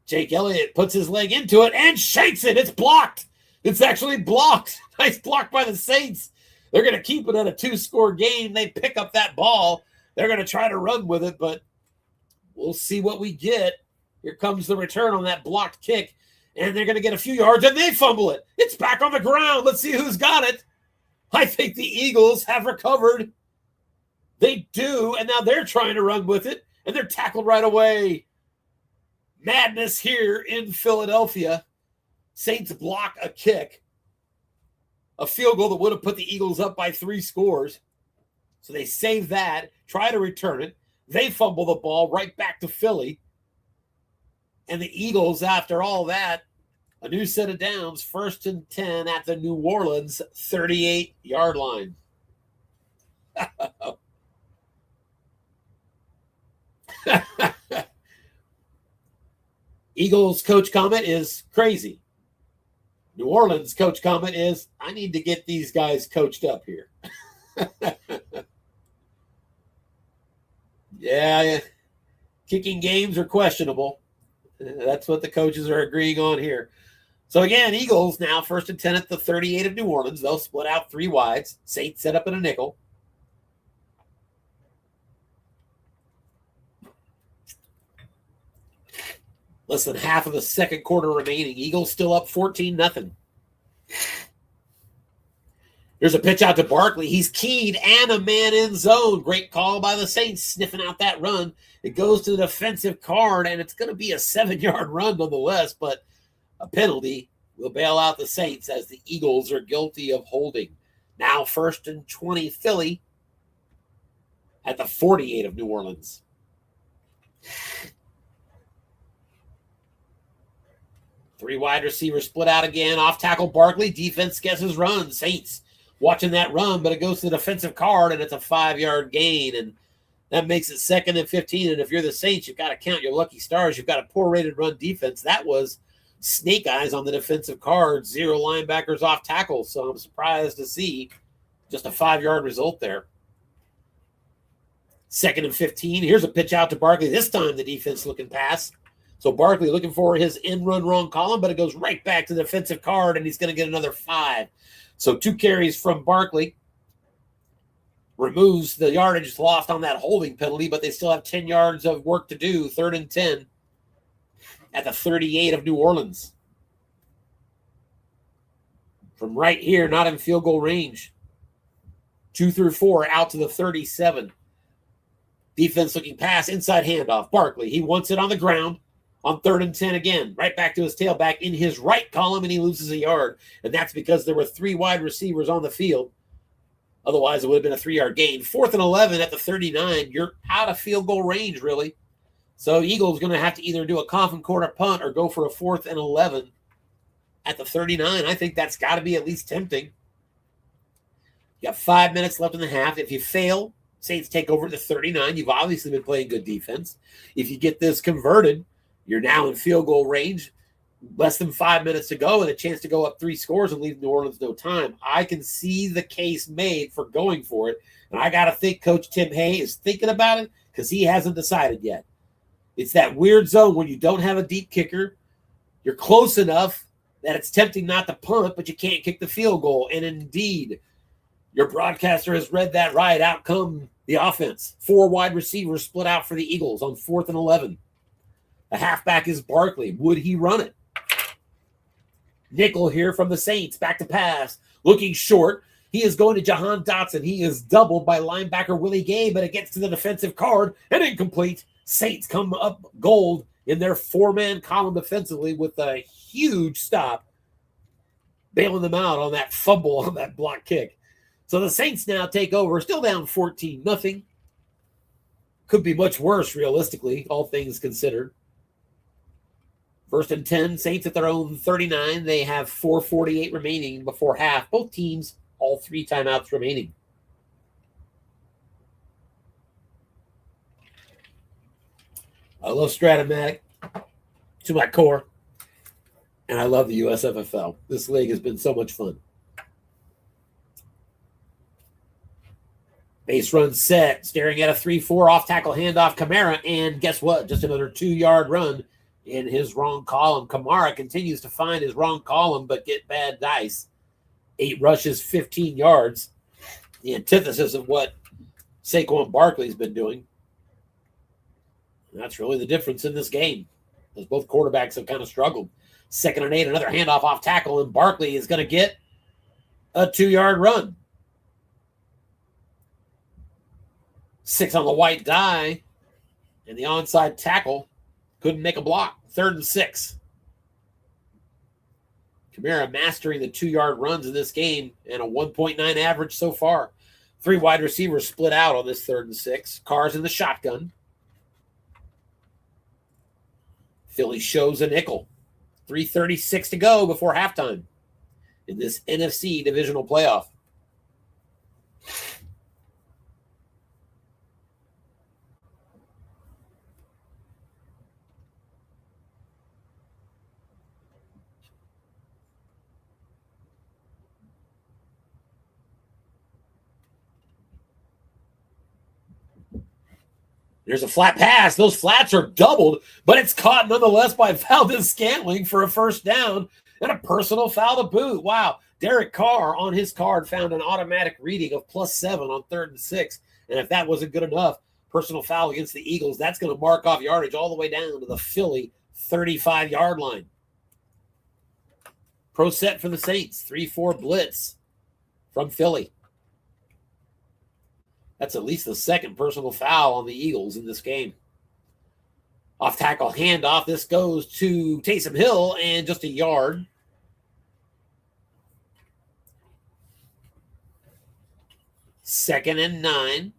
Jake Elliott puts his leg into it and shanks it. It's blocked. It's actually blocked. Nice block by the Saints. They're going to keep it at a 2-score game. They pick up that ball. They're going to try to run with it, but we'll see what we get. Here comes the return on that blocked kick, and they're going to get a few yards, and they fumble it. It's back on the ground. Let's see who's got it. I think the Eagles have recovered. They do, and now they're trying to run with it, and they're tackled right away. Madness here in Philadelphia. Saints block a kick. A field goal that would have put the Eagles up by 3 scores. So they save that, try to return it. They fumble the ball right back to Philly. And the Eagles, after all that, a new set of downs, 1st and 10 at the New Orleans 38-yard line. Eagles coach comment is crazy. New Orleans coach comment is, I need to get these guys coached up here. Yeah, kicking games are questionable. That's what the coaches are agreeing on here. So again, Eagles now 1st and 10 at the 38 of New Orleans. They'll split out 3 wides. Saints set up in a nickel. Less than half of the second quarter remaining. Eagles still up 14-0. Here's a pitch out to Barkley. He's keyed and a man in zone. Great call by the Saints, sniffing out that run. It goes to the defensive card, and it's going to be a 7-yard run nonetheless, but a penalty will bail out the Saints as the Eagles are guilty of holding. Now 1st and 20 Philly at the 48 of New Orleans. Three wide receivers split out again. Off tackle Barkley. Defense guesses run. Saints watching that run, but it goes to the defensive card, and it's a 5-yard gain. And that makes it 2nd and 15. And if you're the Saints, you've got to count your lucky stars. You've got a poor rated run defense. That was snake eyes on the defensive card. 0 linebackers off tackle. So I'm surprised to see just a 5-yard result there. 2nd and 15. Here's a pitch out to Barkley. This time the defense looking pass. So Barkley looking for his end run wrong column, but it goes right back to the defensive card, and he's going to get another 5. So 2 carries from Barkley. Removes the yardage lost on that holding penalty, but they still have 10 yards of work to do. 3rd and 10 at the 38 of New Orleans. From right here, not in field goal range. 2 through 4 out to the 37. Defense looking pass, inside handoff. Barkley, he wants it on the ground on 3rd and 10 again. Right back to his tailback in his right column, and he loses a yard. And that's because there were 3 wide receivers on the field. Otherwise, it would have been a 3-yard gain. 4th and 11 at the 39. You're out of field goal range, really. So Eagles going to have to either do a coffin corner punt or go for a 4th and 11 at the 39. I think that's got to be at least tempting. You got 5 minutes left in the half. If you fail, Saints take over at the 39. You've obviously been playing good defense. If you get this converted, you're now in field goal range. Less than 5 minutes to go and a chance to go up 3 scores and leave New Orleans no time. I can see the case made for going for it. And I got to think Coach Tim Hay is thinking about it because he hasn't decided yet. It's that weird zone when you don't have a deep kicker. You're close enough that it's tempting not to punt, but you can't kick the field goal. And indeed, your broadcaster has read that right. Out come the offense. 4 wide receivers split out for the Eagles on 4th and 11. The halfback is Barkley. Would he run it? Nickel here from the Saints. Back to pass. Looking short. He is going to Jahan Dotson. He is doubled by linebacker Willie Gay, but it gets to the defensive card and incomplete. Saints come up gold in their 4-man column defensively with a huge stop, bailing them out on that fumble on that block kick. So the Saints now take over, still down 14-0. Could be much worse, realistically, all things considered. 1st and 10, Saints at their own 39. They have 4:48 remaining before half. Both teams, all 3 timeouts remaining. I love Stratomatic to my core, and I love the USFFL. This league has been so much fun. Base run set, staring at a 3-4 off-tackle handoff, Kamara, and guess what? Just another 2-yard run in his wrong column. Kamara continues to find his wrong column, but get bad dice. 8 rushes, 15 yards. The antithesis of what Saquon Barkley's been doing. And that's really the difference in this game, as both quarterbacks have kind of struggled. 2nd and 8, another handoff off tackle, and Barkley is going to get a 2-yard run. 6 on the white die, and the onside tackle couldn't make a block. 3rd and 6. Kamara mastering the 2-yard runs in this game and a 1.9 average so far. 3 wide receivers split out on this 3rd and 6. Carr's in the shotgun. Philly shows a nickel. 3:36 to go before halftime in this NFC divisional playoff. There's a flat pass. Those flats are doubled, but it's caught nonetheless by Valdez-Scantling for a 1st down and a personal foul to boot. Wow. Derek Carr on his card found an automatic reading of +7 on 3rd and 6. And if that wasn't good enough, personal foul against the Eagles, that's going to mark off yardage all the way down to the Philly 35-yard line. Pro set for the Saints. 3-4 blitz from Philly. That's at least the 2nd personal foul on the Eagles in this game. Off tackle handoff. This goes to Taysom Hill and just a yard. Second and 9.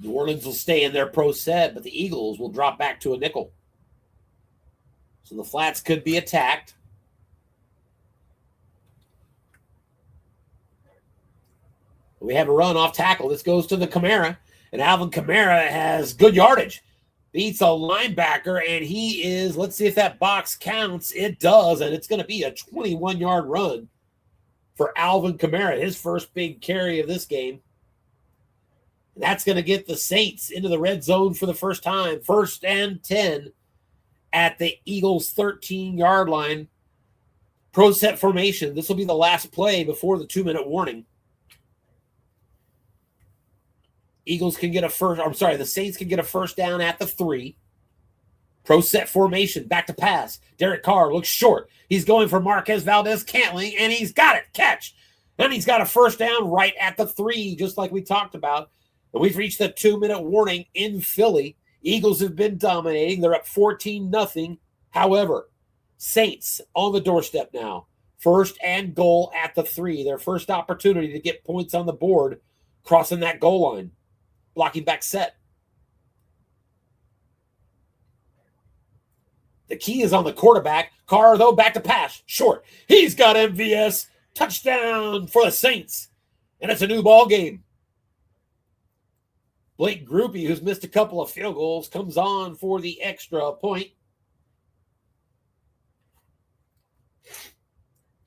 New Orleans will stay in their pro set, but the Eagles will drop back to a nickel. So the flats could be attacked. We have a run off tackle. This goes to the Kamara, and Alvin Kamara has good yardage. Beats a linebacker, and he is, let's see if that box counts. It does, and it's going to be a 21-yard run for Alvin Kamara, his first big carry of this game. And that's going to get the Saints into the red zone for the first time. 1st and 10 at the Eagles' 13-yard line. Pro set formation. This will be the last play before the 2-minute warning. The Saints can get a first down at the 3. Pro set formation, back to pass. Derek Carr looks short. He's going for Marquez Valdez-Scantling, and he's got it. Catch. And he's got a first down right at the 3, just like we talked about. And we've reached the 2-minute warning in Philly. Eagles have been dominating. They're up 14-0. However, Saints on the doorstep now. 1st and goal at the 3. Their first opportunity to get points on the board, crossing that goal line. Blocking back set. The key is on the quarterback. Carr, though, back to pass. Short. He's got MVS. Touchdown for the Saints. And it's a new ball game. Blake Groupie, who's missed a couple of field goals, comes on for the extra point.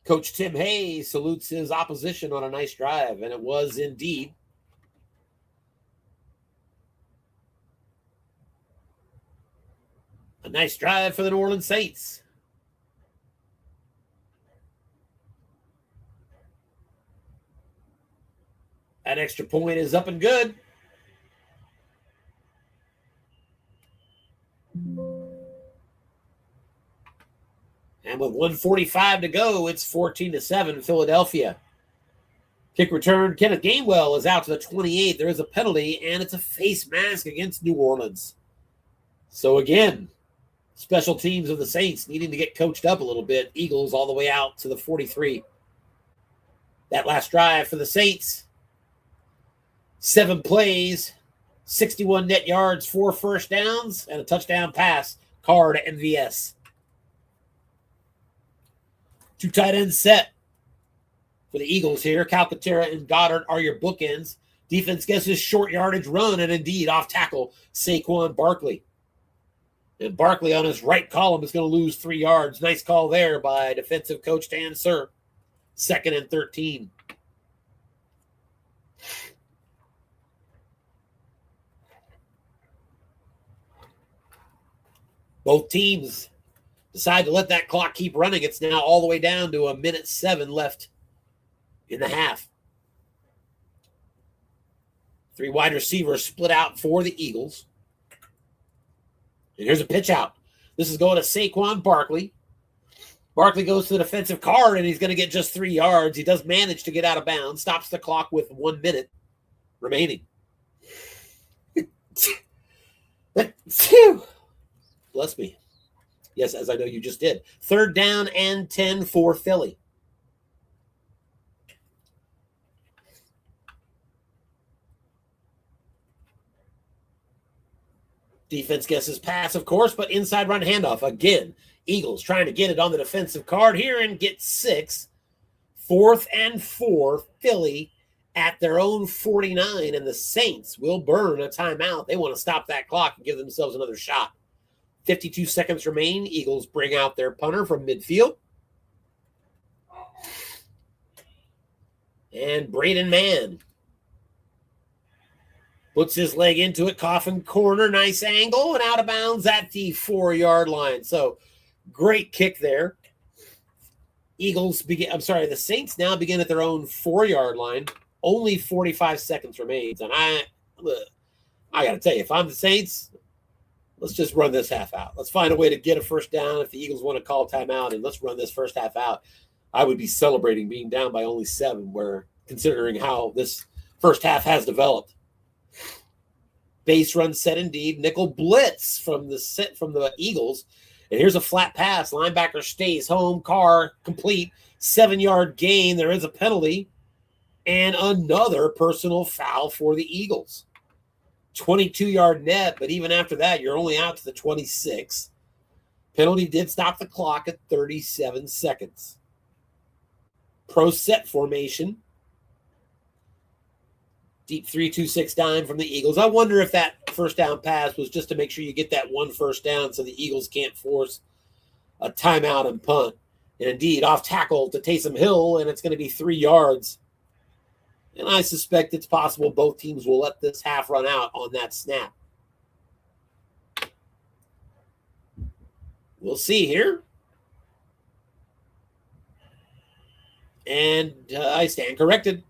Coach Tim Hayes salutes his opposition on a nice drive, and it was indeed. A nice drive for the New Orleans Saints. That extra point is up and good. And with 1:45 to go, it's 14-7 Philadelphia. Kick return. Kenneth Gainwell is out to the 28. There is a penalty, and it's a face mask against New Orleans. So again, special teams of the Saints needing to get coached up a little bit. Eagles all the way out to the 43. That last drive for the Saints. 7 plays, 61 net yards, 4 first downs, and a touchdown pass. Carr to MVS. 2 tight ends set for the Eagles here. Calcaterra and Goddard are your bookends. Defense gets his short yardage run, and indeed off tackle Saquon Barkley. And Barkley on his right column is going to lose 3 yards. Nice call there by defensive coach Dan Sir. 2nd and 13. Both teams decide to let that clock keep running. It's now all the way down to 1:07 left in the half. 3 wide receivers split out for the Eagles. And here's a pitch out. This is going to Saquon Barkley. Barkley goes to the defensive card, and he's going to get just 3 yards. He does manage to get out of bounds. Stops the clock with 1 minute remaining. Bless me. Yes, as I know you just did. 3rd down and 10 for Philly. Defense guesses pass, of course, but inside run handoff. Again, Eagles trying to get it on the defensive card here and get 6. 4th and 4, Philly at their own 49, and the Saints will burn a timeout. They want to stop that clock and give themselves another shot. 52 seconds remain. Eagles bring out their punter from midfield. And Braden Mann puts his leg into it, coffin corner, nice angle, and out of bounds at the 4-yard line. So great kick there. The Saints now begin at their own 4-yard line. Only 45 seconds remains. And I got to tell you, if I'm the Saints, let's just run this half out. Let's find a way to get a first down if the Eagles want to call timeout, and let's run this first half out. I would be celebrating being down by only 7, where considering how this first half has developed. Base run set indeed. Nickel blitz from the Eagles. And here's a flat pass. Linebacker stays home. Carr complete. 7-yard gain. There is a penalty. And another personal foul for the Eagles. 22-yard net, but even after that, you're only out to the 26. Penalty did stop the clock at 37 seconds. Pro set formation. Deep 3-2-6 dime from the Eagles. I wonder if that first down pass was just to make sure you get that one first down so the Eagles can't force a timeout and punt. And indeed, off tackle to Taysom Hill, and it's going to be 3 yards. And I suspect it's possible both teams will let this half run out on that snap. We'll see here. And I stand corrected.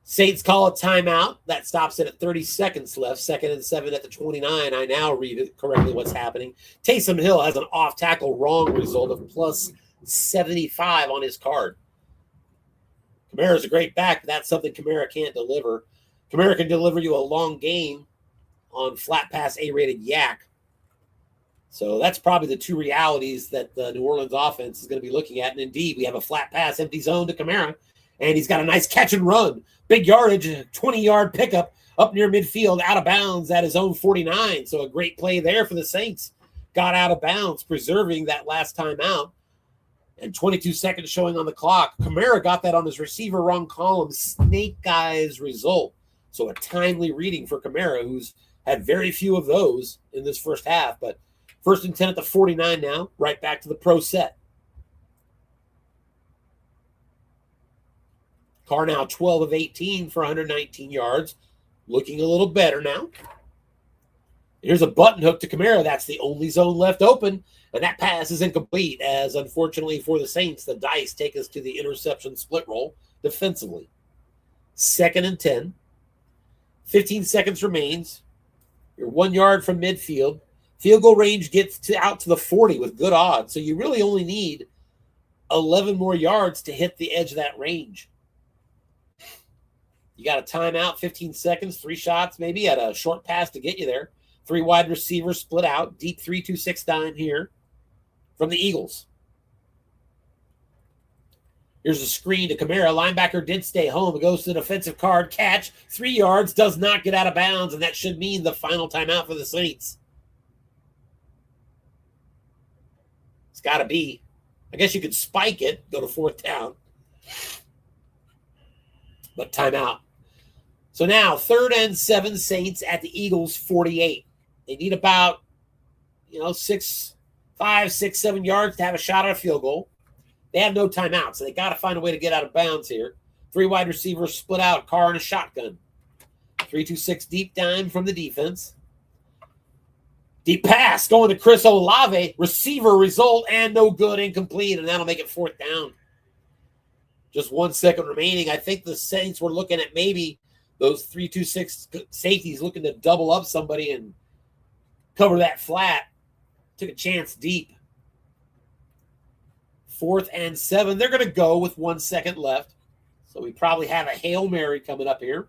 Saints call a timeout. That stops it at 30 seconds left. 2nd and 7 at the 29. I now read it correctly what's happening. Taysom Hill has an off-tackle wrong result of plus 75 on his card. Kamara's a great back, but that's something Kamara can't deliver. Kamara can deliver you a long game on flat pass A-rated yak. So that's probably the two realities that the New Orleans offense is going to be looking at. And indeed, we have a flat pass, empty zone to Kamara, and he's got a nice catch and run. Big yardage, 20-yard pickup up near midfield, out of bounds at his own 49. So a great play there for the Saints. Got out of bounds, preserving that last time out. And 22 seconds showing on the clock. Kamara got that on his receiver wrong column. Snake eyes result. So a timely reading for Kamara, who's had very few of those in this first half. But 1st and 10 at the 49 now. Right back to the pro set. Carr now 12 of 18 for 119 yards. Looking a little better now. Here's a button hook to Kamara. That's the only zone left open. And that pass is incomplete, as unfortunately for the Saints, the dice take us to the interception split roll defensively. 2nd and 10. 15 seconds remains. You're 1 yard from midfield. Field goal range gets out to the 40 with good odds. So you really only need 11 more yards to hit the edge of that range. You got a timeout, 15 seconds, 3 shots maybe at a short pass to get you there. 3 wide receivers split out. Deep 3-2-6 dime here from the Eagles. Here's a screen to Kamara. Linebacker did stay home. It goes to the defensive card. Catch. 3 yards. Does not get out of bounds. And that should mean the final timeout for the Saints. It's got to be. I guess you could spike it. Go to 4th down. But timeout. So now 3rd and 7 Saints at the Eagles 48. They need about, 5, 6, 7 yards to have a shot at a field goal. They have no timeout, so they got to find a way to get out of bounds here. 3 wide receivers split out, Carr and a shotgun. 3-2-6 deep dime from the defense. Deep pass going to Chris Olave. Receiver result and no good, incomplete, and that'll make it 4th down. Just 1 second remaining. I think the Saints were looking at maybe those 3-2-6 safeties looking to double up somebody and cover that flat. Took a chance deep. 4th and 7. They're going to go with 1 second left. So we probably have a Hail Mary coming up here.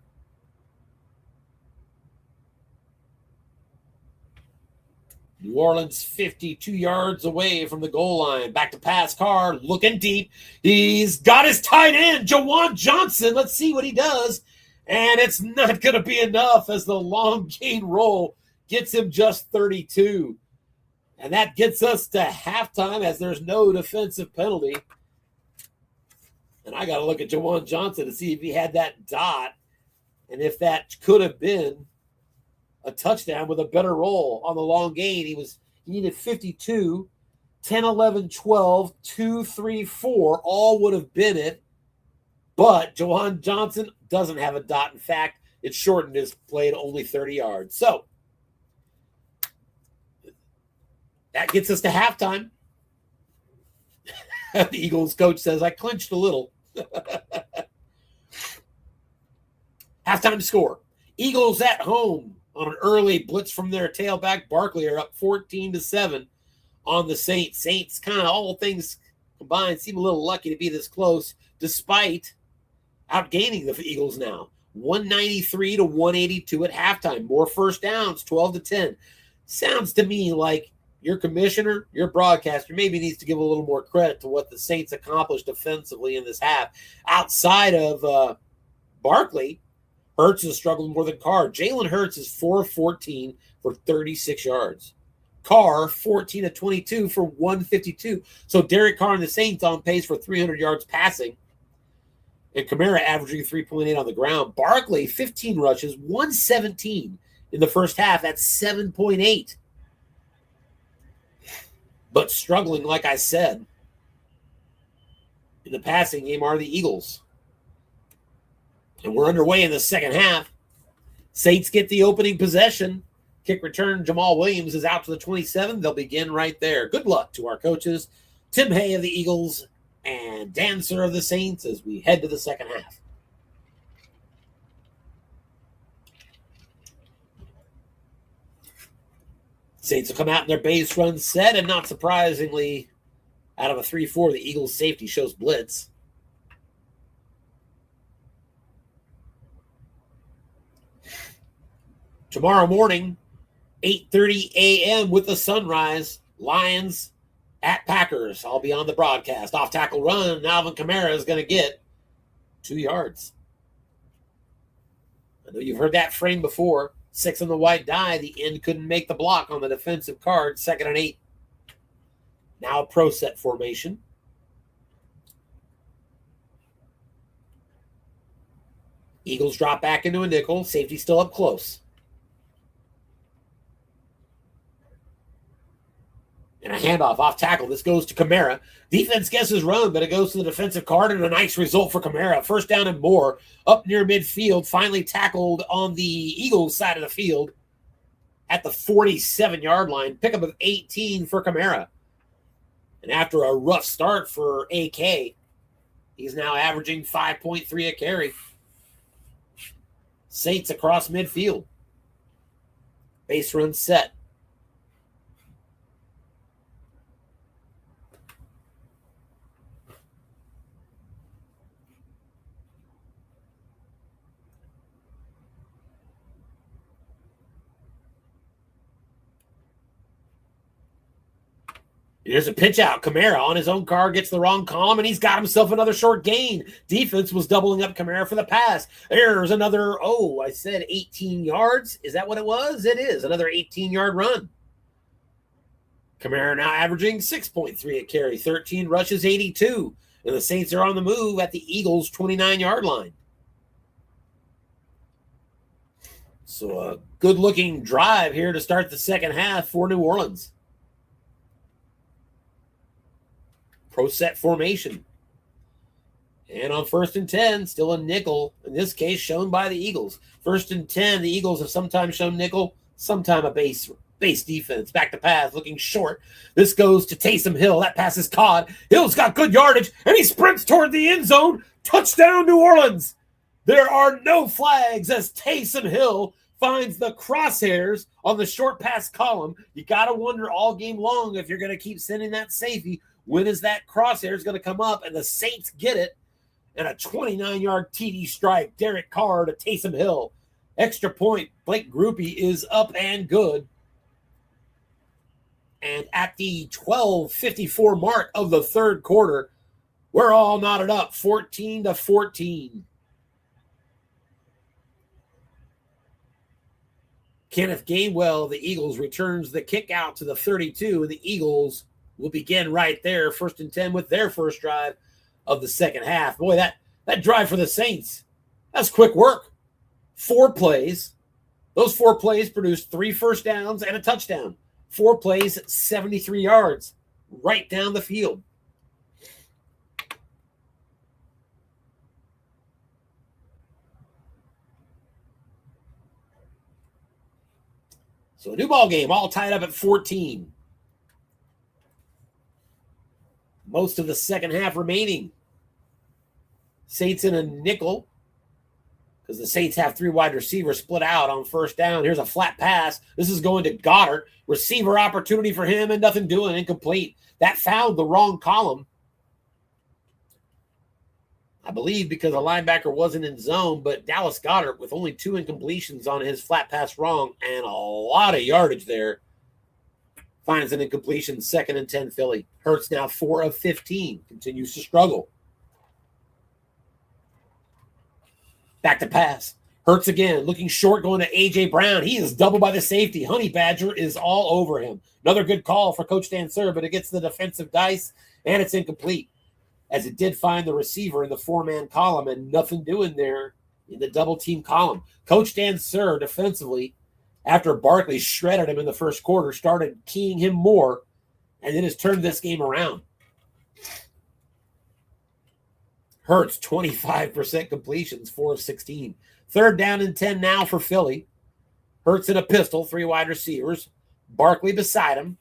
New Orleans 52 yards away from the goal line. Back to pass. Carr looking deep. He's got his tight end, Juwan Johnson. Let's see what he does. And it's not going to be enough as the long gain roll gets him just 32. And that gets us to halftime as there's no defensive penalty. And I got to look at Juwan Johnson to see if he had that dot and if that could have been a touchdown with a better roll on the long gain. He needed 52, 10, 11, 12, 2, 3, 4. All would have been it. But Juwan Johnson doesn't have a dot. In fact, it shortened his play to only 30 yards. So that gets us to halftime. The Eagles coach says, I clinched a little. Halftime score. Eagles at home on an early blitz from their tailback. Barkley are up 14-7 on the Saints. Saints kind of all things combined seem a little lucky to be this close despite outgaining the Eagles now. 193-182 at halftime. More first downs, 12-10. Sounds to me like your commissioner, your broadcaster, maybe needs to give a little more credit to what the Saints accomplished defensively in this half. Outside of Barkley, Hurts is struggling more than Carr. Jalen Hurts is 4 of 14 for 36 yards. Carr, 14 of 22 for 152. So Derek Carr and the Saints on pace for 300 yards passing. And Kamara averaging 3.8 on the ground. Barkley, 15 rushes, 117 in the first half. That's 7.8. But struggling, like I said, in the passing game are the Eagles. And we're underway in the second half. Saints get the opening possession. Kick return, Jamal Williams is out to the 27. They'll begin right there. Good luck to our coaches, Tim Hay of the Eagles and Dancer of the Saints, as we head to the second half. Saints will come out in their base run set, and not surprisingly, out of a 3-4, the Eagles safety shows blitz. Tomorrow morning, 8:30 a.m. with the sunrise, Lions at Packers. I'll be on the broadcast. Off tackle run, Alvin Kamara is going to get 2 yards. I know you've heard that frame before. 6 on the white die. The end couldn't make the block on the defensive card. 2nd and 8. Now a pro set formation. Eagles drop back into a nickel. Safety still up close. And a handoff off tackle. This goes to Kamara. Defense guesses run, but it goes to the defensive card, and a nice result for Kamara. First down and more. Up near midfield. Finally tackled on the Eagles side of the field at the 47-yard line. Pickup of 18 for Kamara. And after a rough start for AK, he's now averaging 5.3 a carry. Saints across midfield. Base run set. Here's a pitch out. Kamara on his own car gets the wrong column, and he's got himself another short gain. Defense was doubling up Kamara for the pass. There's another, 18 yards. Is that what it was? It is. Another 18-yard run. Kamara now averaging 6.3 a carry, 13 rushes, 82. And the Saints are on the move at the Eagles' 29-yard line. So a good-looking drive here to start the second half for New Orleans. Pro set formation. And on 1st and 10, still a nickel, in this case shown by the Eagles. 1st and 10, the Eagles have sometimes shown nickel, sometime a base defense. Back to pass, looking short. This goes to Taysom Hill. That pass is caught. Hill's got good yardage, and he sprints toward the end zone. Touchdown, New Orleans. There are no flags as Taysom Hill finds the crosshairs on the short pass column. You got to wonder all game long if you're going to keep sending that safety. When is that crosshair going to come up? And the Saints get it. And a 29-yard TD strike. Derek Carr to Taysom Hill. Extra point. Blake Groupie is up and good. And at the 12:54 mark of the third quarter, we're all knotted up. 14-14. Kenneth Gainwell, the Eagles, returns the kick out to the 32. And the Eagles will begin right there, 1st and 10 with their first drive of the second half. Boy, that drive for the Saints, that's quick work. 4 plays. Those 4 plays produced 3 first downs and a touchdown. 4 plays, 73 yards, right down the field. So a new ball game, all tied up at 14. Most of the second half remaining. Saints in a nickel because the Saints have 3 wide receivers split out on first down. Here's a flat pass. This is going to Goddard. Receiver opportunity for him and nothing doing. Incomplete. That fouled the wrong column. I believe because the linebacker wasn't in zone, but Dallas Goedert with only 2 incompletions on his flat pass wrong and a lot of yardage there. Finds an incompletion, 2nd and 10 Philly. Hurts now 4 of 15. Continues to struggle. Back to pass. Hurts again, looking short, going to A.J. Brown. He is doubled by the safety. Honey Badger is all over him. Another good call for Coach Dan Sir, but it gets the defensive dice, and it's incomplete, as it did find the receiver in the four-man column, and nothing doing there in the double-team column. Coach Dan Sir, defensively, after Barkley shredded him in the first quarter, started keying him more, and then has turned this game around. Hurts, 25% completions, 4 of 16. Third down and 10 now for Philly. Hurts in a pistol, 3 wide receivers. Barkley beside him.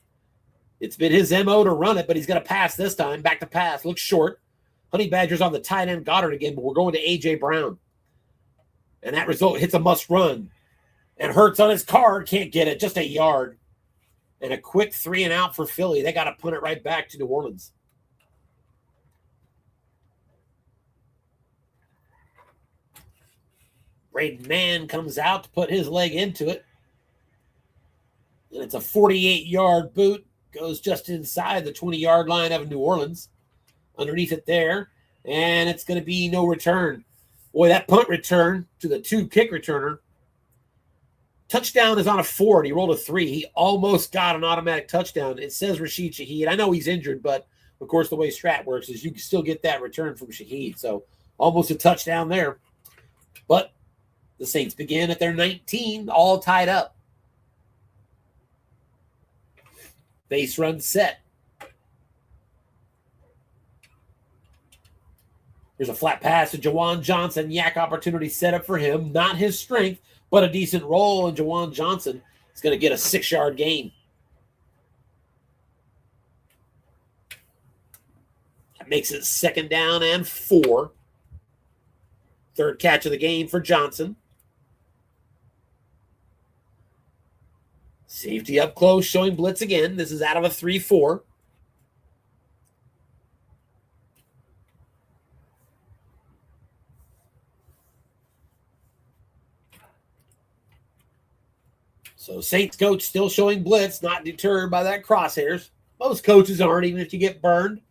It's been his MO to run it, but he's going to pass this time. Back to pass. Looks short. Honey Badger's on the tight end, Goddard again, but we're going to A.J. Brown. And that result hits a must run. And Hurts on his card can't get it. Just a yard. And a quick 3 and out for Philly. They got to punt it right back to New Orleans. Braden Mann comes out to put his leg into it. And it's a 48-yard boot. Goes just inside the 20-yard line of New Orleans. Underneath it there. And it's going to be no return. Boy, that punt return to the 2 kick returner. Touchdown is on a 4, and he rolled a 3. He almost got an automatic touchdown. It says Rashid Shaheed. I know he's injured, but, of course, the way Strat works is you can still get that return from Shaheed. So almost a touchdown there. But the Saints begin at their 19, all tied up. Base run set. There's a flat pass to Jawan Johnson. Yak opportunity set up for him. Not his strength, but a decent roll. And Jawan Johnson is going to get a 6-yard gain. That makes it 2nd down and 4. Third catch of the game for Johnson. Safety up close, showing blitz again. This is out of a 3-4. So Saints coach still showing blitz, not deterred by that crosshairs. Most coaches aren't, even if you get burned.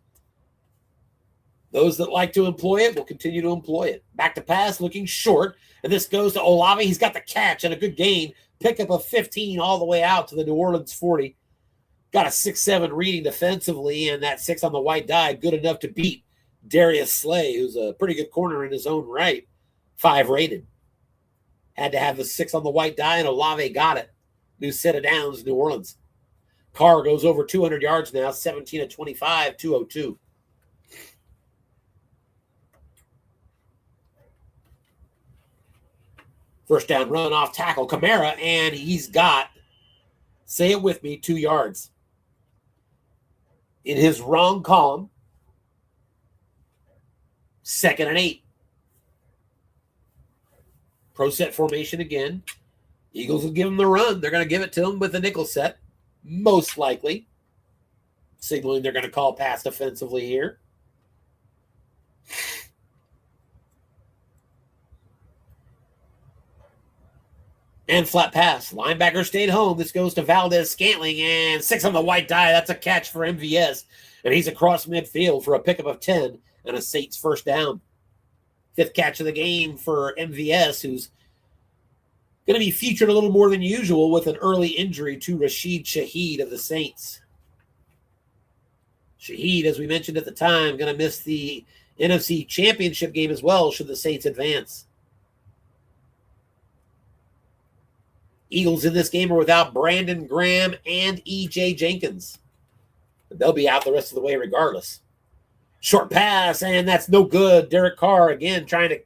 Those that like to employ it will continue to employ it. Back to pass, looking short. And this goes to Olave. He's got the catch and a good gain. Pickup of 15 all the way out to the New Orleans 40. Got a 6-7 reading defensively, and that 6 on the white die, good enough to beat Darius Slay, who's a pretty good corner in his own right. 5 rated. Had to have the 6 on the white die, and Olave got it. New set of downs, New Orleans. Carr goes over 200 yards now, 17 of 25, 202. First down run off tackle, Kamara, and he's got, say it with me, 2 yards. In his wrong column, 2nd and 8. Pro set formation again. Eagles will give him the run. They're going to give it to him with the nickel set, most likely. Signaling they're going to call pass defensively here. And flat pass. Linebacker stayed home. This goes to Valdez Scantling, and 6 on the white die. That's a catch for MVS. And he's across midfield for a pickup of 10 and a Saints first down. 5th catch of the game for MVS, who's going to be featured a little more than usual with an early injury to Rashid Shaheed of the Saints. Shaheed, as we mentioned at the time, going to miss the NFC Championship game as well should the Saints advance. Eagles in this game are without Brandon Graham and E.J. Jenkins. But they'll be out the rest of the way regardless. Short pass, and that's no good. Derek Carr, again, trying to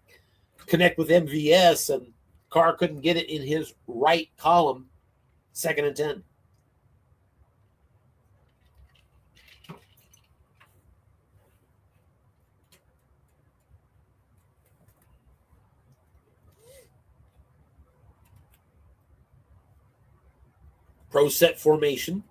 connect with MVS, and Carr couldn't get it in his right column. 2nd and 10. Pro set formation.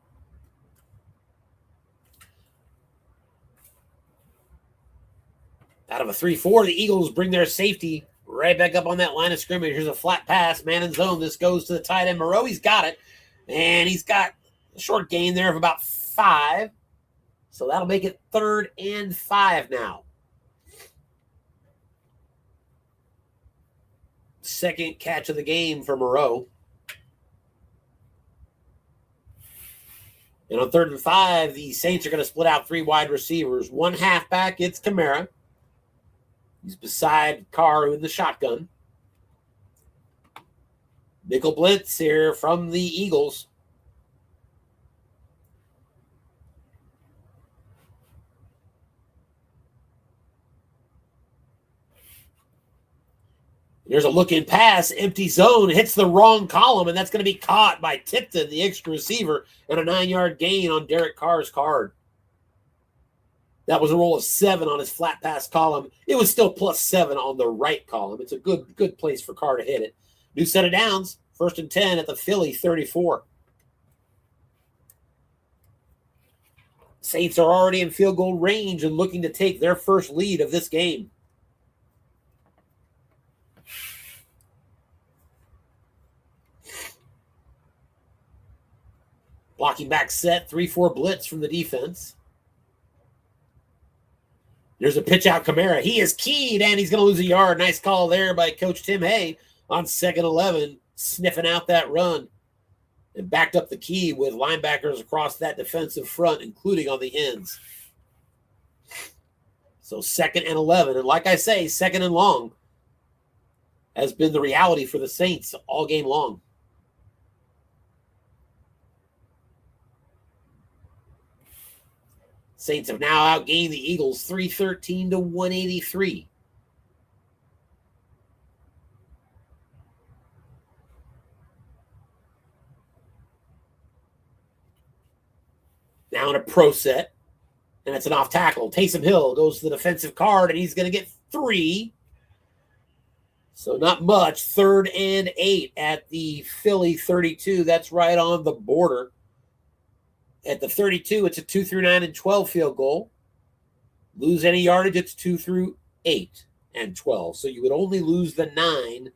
Out of a 3-4, the Eagles bring their safety right back up on that line of scrimmage. Here's a flat pass, man in zone. This goes to the tight end, Moreau. He's got it, and he's got a short gain there of about 5. So that'll make it 3rd and 5 now. second catch of the game for Moreau. And on 3rd and 5, the Saints are going to split out 3 wide receivers. 1 halfback, it's Kamara. He's beside Carr in the shotgun. Nickel blitz here from the Eagles. There's a look-in pass, empty zone, hits the wrong column, and that's going to be caught by Tipton, the extra receiver, and a 9-yard gain on Derek Carr's card. That was a roll of 7 on his flat pass column. It was still +7 on the right column. It's a good place for Carr to hit it. New set of downs, 1st and 10 at the Philly 34. Saints are already in field goal range and looking to take their first lead of this game. Blocking back set, 3-4 blitz from the defense. There's a pitch out Kamara. He is keyed, and he's going to lose a yard. Nice call there by Coach Tim Hay on 2nd 11, sniffing out that run. And backed up the key with linebackers across that defensive front, including on the ends. So 2nd and 11. And like I say, 2nd and long has been the reality for the Saints all game long. Saints have now outgained the Eagles 313 to 183. Now in a pro set, and it's an off tackle. Taysom Hill goes to the defensive card, and he's going to get 3. So not much. 3rd and 8 at the Philly 32. That's right on the border. At the 32, it's a 2 through 9 and 12 field goal. Lose any yardage, it's 2 through 8 and 12. So you would only lose the 9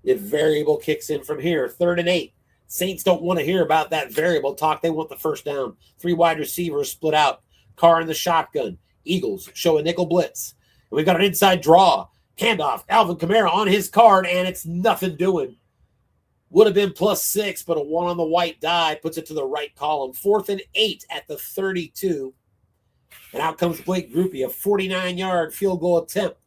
if variable kicks in from here. 3rd and 8. Saints don't want to hear about that variable talk. They want the first down. 3 wide receivers split out. Carr in the shotgun. Eagles show a nickel blitz. And we've got an inside draw. Handoff. Alvin Kamara on his card, and it's nothing doing. Would have been +6, but a 1 on the white die puts it to the right column. 4th and 8 at the 32. And out comes Blake Grupe, a 49-yard field goal attempt.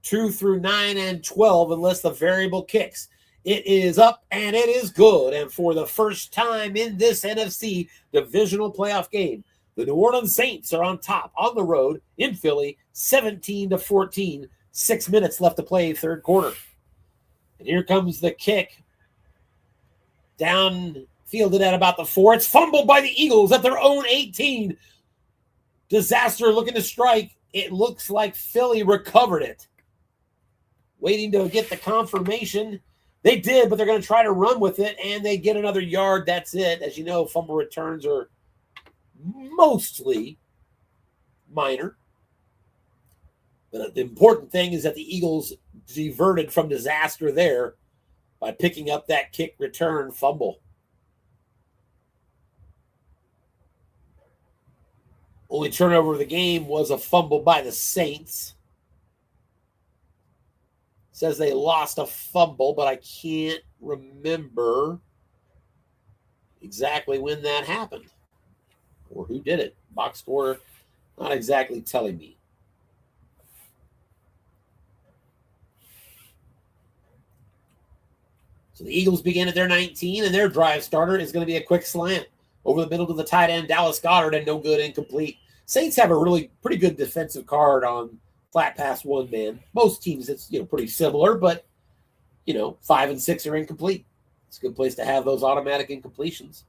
2 through 9 and 12, unless the variable kicks. It is up, and it is good. And for the first time in this NFC divisional playoff game, the New Orleans Saints are on top on the road in Philly, 17-14. 6 minutes left to play, 3rd quarter. And here comes the kick. Down fielded at about the 4. It's fumbled by the Eagles at their own 18. Disaster looking to strike. It looks like Philly recovered it. Waiting to get the confirmation. They did, but they're going to try to run with it, and they get another yard. That's it. As you know, fumble returns are mostly minor. But the important thing is that the Eagles diverted from disaster there by picking up that kick return fumble. Only turnover of the game was a fumble by the Saints. Says they lost a fumble, but I can't remember exactly when that happened or who did it. Box score not exactly telling me. So the Eagles begin at their 19, and their drive starter is going to be a quick slant over the middle to the tight end, Dallas Goedert, and no good, incomplete. Saints have a really pretty good defensive card on flat pass one man. Most teams, it's pretty similar, but 5 and 6 are incomplete. It's a good place to have those automatic incompletions,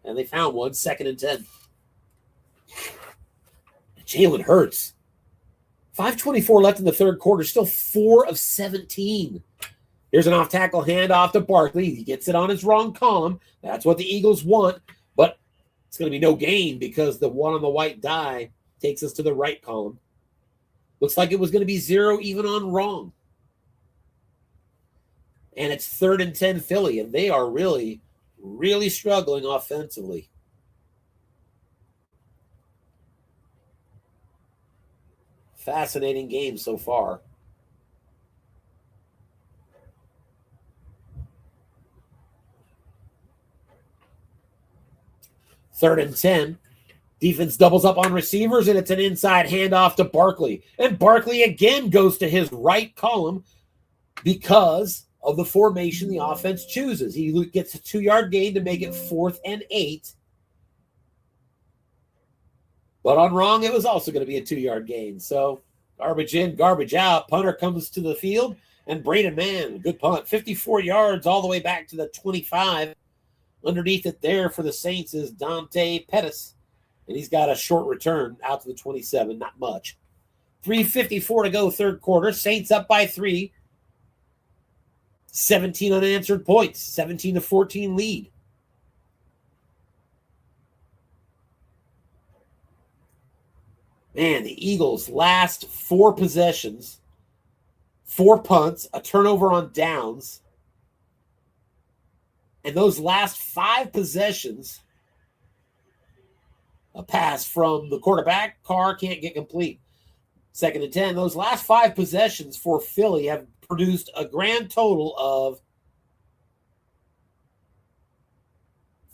and they found one. 2nd and 10. Jalen Hurts, 5:24 left in the 3rd quarter, still 4 of 17. Here's an off-tackle handoff to Barkley. He gets it on his wrong column. That's what the Eagles want, but it's going to be no gain because the 1 on the white die takes us to the right column. Looks like it was going to be 0 even on wrong. And it's 3rd and 10 Philly, and they are really, really struggling offensively. Fascinating game so far. 3rd and 10. Defense doubles up on receivers, and it's an inside handoff to Barkley. And Barkley again goes to his right column because of the formation the offense chooses. He gets a 2-yard gain to make it 4th and 8. But on wrong, it was also going to be a 2-yard gain. So garbage in, garbage out. Punter comes to the field, and Braden Mann, good punt. 54 yards all the way back to the 25. Underneath it there for the Saints is Dante Pettis. And he's got a short return out to the 27, not much. 3:54 to go, third quarter. Saints up by 3. 17 unanswered points, 17-14 lead. Man, the Eagles' last 4 possessions, 4 punts, a turnover on downs. And those last 5 possessions, a pass from the quarterback, Carr can't get complete. 2nd and 10. Those last 5 possessions for Philly have produced a grand total of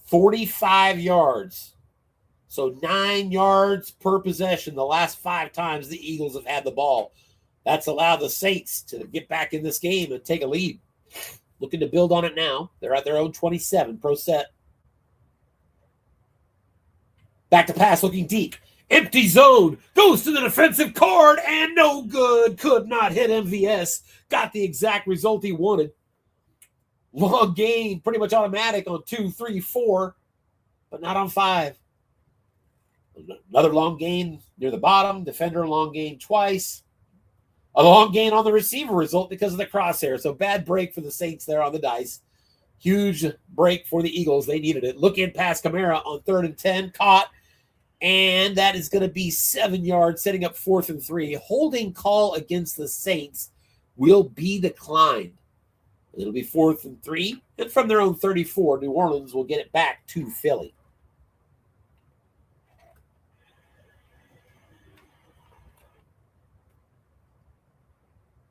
45 yards. So 9 yards per possession the last 5 times the Eagles have had the ball. That's allowed the Saints to get back in this game and take a lead. Looking to build on it now. They're at their own 27. Pro set. Back to pass, looking deep. Empty zone. Goes to the defensive card, and no good. Could not hit MVS. Got the exact result he wanted. Long gain, pretty much automatic on 2, 3, 4, but not on 5. Another long gain near the bottom. Defender long gain twice. A long gain on the receiver result because of the crosshair. So bad break for the Saints there on the dice. Huge break for the Eagles. They needed it. Look in past Kamara on 3rd and 10. Caught. And that is going to be 7 yards, setting up 4th and 3. Holding call against the Saints will be declined. It'll be 4th and 3. And from their own 34, New Orleans will get it back to Philly.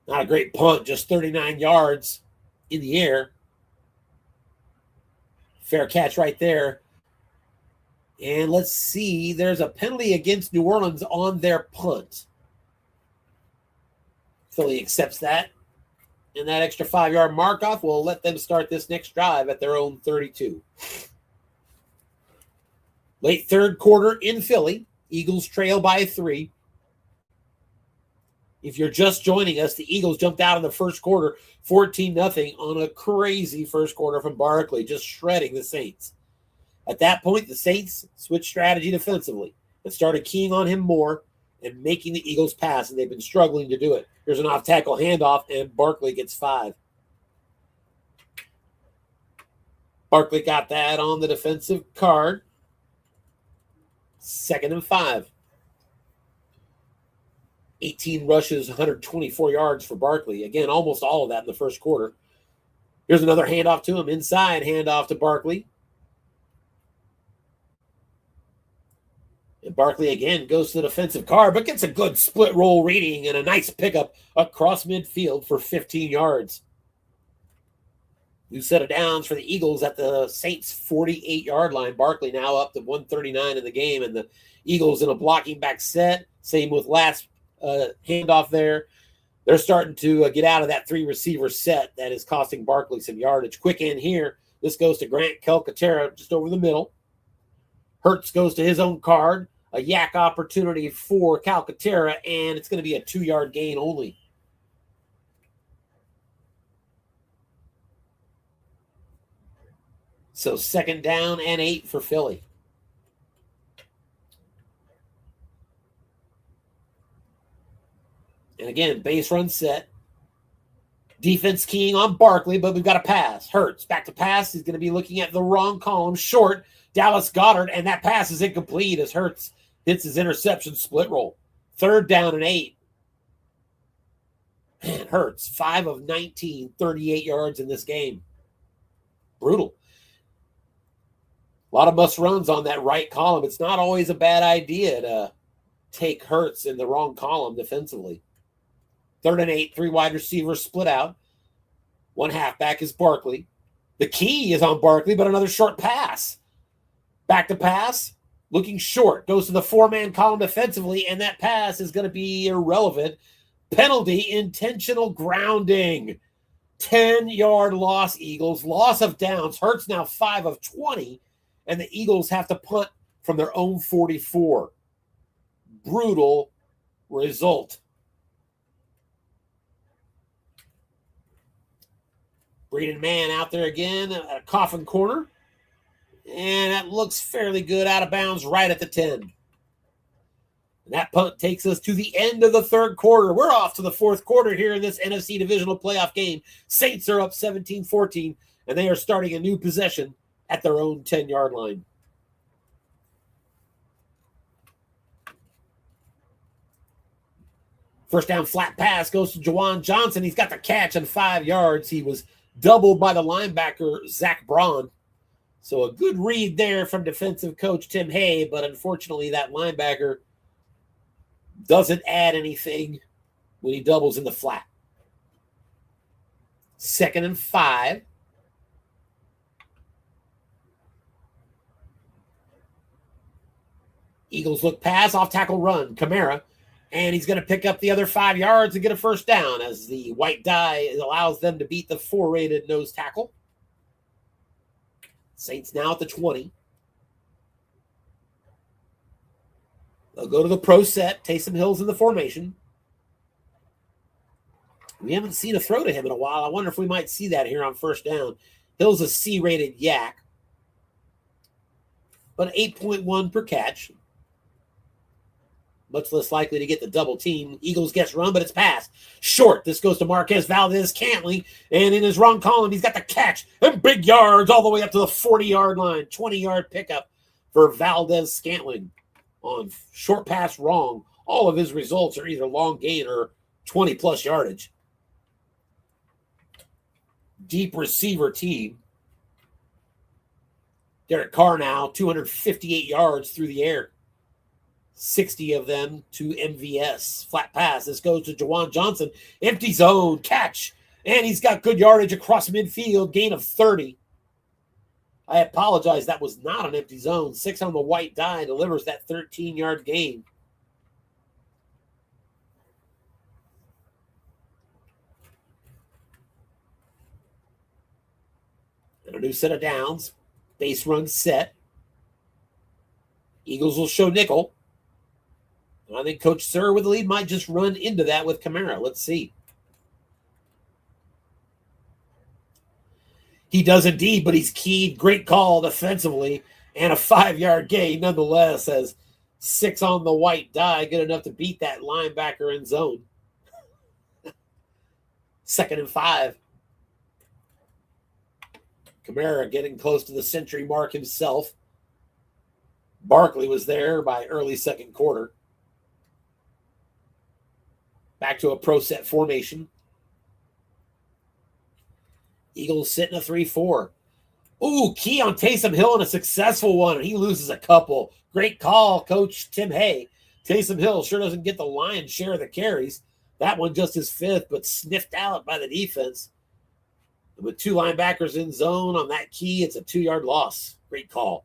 Not a great punt, just 39 yards in the air. Fair catch right there. And let's see, there's a penalty against New Orleans on their punt. Philly accepts that. And that extra 5-yard mark-off will let them start this next drive at their own 32. Late third quarter in Philly. Eagles trail by 3. If you're just joining us, the Eagles jumped out in the first quarter 14-0 on a crazy first quarter from Barkley, just shredding the Saints. At that point, the Saints switched strategy defensively and started keying on him more and making the Eagles pass, and they've been struggling to do it. Here's an off-tackle handoff, and Barkley gets 5. Barkley got that on the defensive card. 2nd and 5. 18 rushes, 124 yards for Barkley. Again, almost all of that in the first quarter. Here's another handoff to him. Inside handoff to Barkley. And Barkley again goes to the defensive card, but gets a good split roll reading and a nice pickup across midfield for 15 yards. New set of downs for the Eagles at the Saints' 48-yard line. Barkley now up to 139 in the game, and the Eagles in a blocking back set. Same with last handoff there. They're starting to get out of that 3-receiver set that is costing Barkley some yardage. Quick in here. This goes to Grant Calcaterra just over the middle. Hurts goes to his own card. A yak opportunity for Calcaterra, and it's going to be a 2-yard gain only. So 2nd down and 8 for Philly. And again, base run set. Defense keying on Barkley, but we've got a pass. Hurts back to pass. He's going to be looking at the wrong column. Short. Dallas Goedert, and that pass is incomplete as Hurts hits his interception split roll. 3rd down and 8. Man, Hurts, 5 of 19, 38 yards in this game. Brutal. A lot of must runs on that right column. It's not always a bad idea to take Hurts in the wrong column defensively. 3rd and 8, 3 wide receivers split out. 1 halfback is Barkley. The key is on Barkley, but another short pass. Back to pass, looking short, goes to the four-man column defensively, and that pass is going to be irrelevant. Penalty, intentional grounding. 10-yard loss, Eagles. Loss of downs. Hurts now 5 of 20, and the Eagles have to punt from their own 44. Brutal result. Braden Mann out there again at a coffin corner. And that looks fairly good, out of bounds right at the 10. And that punt takes us to the end of the third quarter. We're off to the fourth quarter here in this NFC Divisional Playoff game. Saints are up 17-14, and they are starting a new possession at their own 10-yard line. First down flat pass goes to Juwan Johnson. He's got the catch on 5 yards. He was doubled by the linebacker, Zach Braun. So a good read there from defensive coach Tim Hay, but unfortunately that linebacker doesn't add anything when he doubles in the flat. 2nd and 5. Eagles look pass, off tackle run, Kamara. And he's going to pick up the other 5 yards and get a first down as the white die allows them to beat the 4-rated nose tackle. Saints now at the 20. They'll go to the pro set. Taysom Hill's in the formation. We haven't seen a throw to him in a while. I wonder if we might see that here on first down. Hill's a C-rated yak, but 8.1 per catch. Much less likely to get the double team. Eagles gets run, but it's pass. Short. This goes to Marquez Valdez-Scantling. And in his wrong column, he's got the catch. And big yards all the way up to the 40-yard line. 20-yard pickup for Valdez-Scantling on short pass wrong. All of his results are either long gain or 20-plus yardage. Deep receiver team. Derek Carr now, 258 yards through the air. 60 of them to MVS. Flat pass. This goes to Juwan Johnson. Empty zone. Catch. And he's got good yardage across midfield. Gain of 30. I apologize. That was not an empty zone. 6 on the white die delivers that 13-yard gain. And a new set of downs. Base run set. Eagles will show nickel. I think Coach Sir with the lead might just run into that with Kamara. Let's see. He does indeed, but he's keyed. Great call defensively and a 5-yard gain nonetheless as 6 on the white die. Good enough to beat that linebacker in zone. 2nd and 5. Kamara getting close to the century mark himself. Barkley was there by early second quarter. Back to a pro set formation. Eagles sitting a 3-4. Ooh, key on Taysom Hill and a successful one. And he loses a couple. Great call, Coach Tim Hay. Taysom Hill sure doesn't get the lion's share of the carries. That one just his 5th, but sniffed out by the defense. And with 2 linebackers in zone on that key, it's a 2-yard loss. Great call.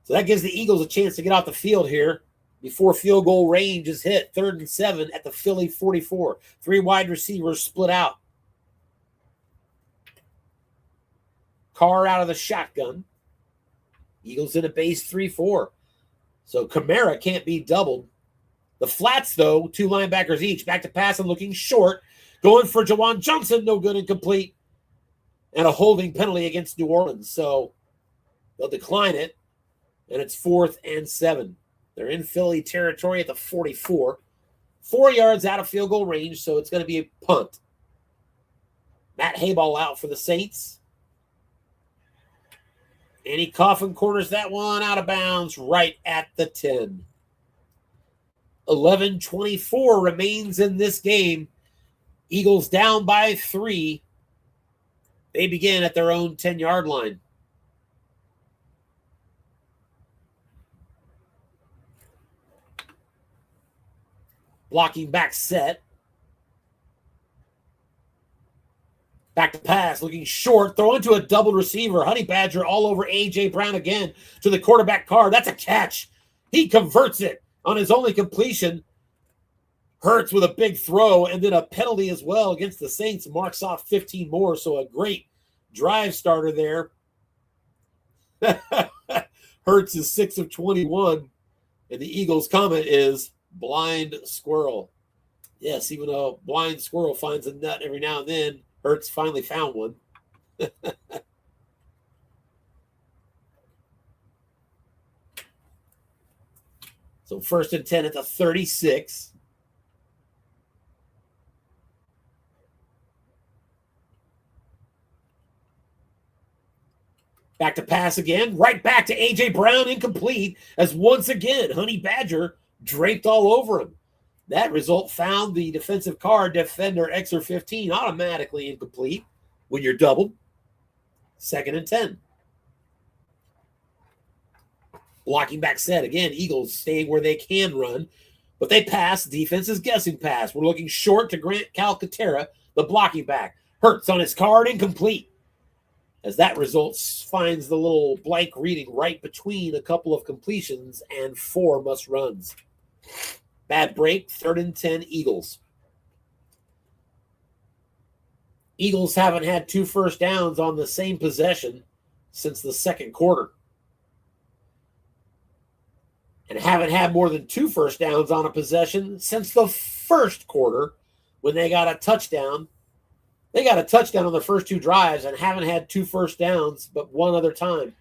So that gives the Eagles a chance to get off the field here before field goal range is hit. 3rd and 7 at the Philly 44. 3 wide receivers split out. Carr out of the shotgun. Eagles in a base 3-4. So Kamara can't be doubled. The flats, though, 2 linebackers each. Back to pass and looking short. Going for Juwan Johnson. No good, incomplete. And a holding penalty against New Orleans. So they'll decline it. And it's 4th and 7. They're in Philly territory at the 44. 4 yards out of field goal range, so it's going to be a punt. Matt Hayball out for the Saints. And he coffin corners that one out of bounds right at the 10. 11:24 remains in this game. Eagles down by 3. They begin at their own 10-yard line. Blocking back set. Back to pass, looking short, throw into a double receiver. Honey Badger all over A.J. Brown again to the quarterback card. That's a catch. He converts it on his only completion. Hurts with a big throw and then a penalty as well against the Saints. Marks off 15 more, so a great drive starter there. Hurts is 6 of 21, and the Eagles' comment is blind squirrel. Yes, even though a blind squirrel finds a nut every now and then, Hurts finally found one. So 1st and 10 at the 36. Back to pass again. Right back to A.J. Brown, incomplete, as once again, Honey Badger draped all over him. That result found the defensive card defender Xer 15 automatically incomplete when you're doubled. 2nd and 10. Blocking back set. Again, Eagles staying where they can run, but they pass. Defense is guessing pass. We're looking short to Grant Calcaterra, the blocking back. Hurts on his card, incomplete. As that result finds the little blank reading right between a couple of completions and 4 must runs. Bad break, 3rd and 10 Eagles. Eagles haven't had 2 first downs on the same possession since the second quarter. And haven't had more than 2 first downs on a possession since the first quarter when they got a touchdown. They got a touchdown on the first 2 drives and haven't had 2 first downs but one other time.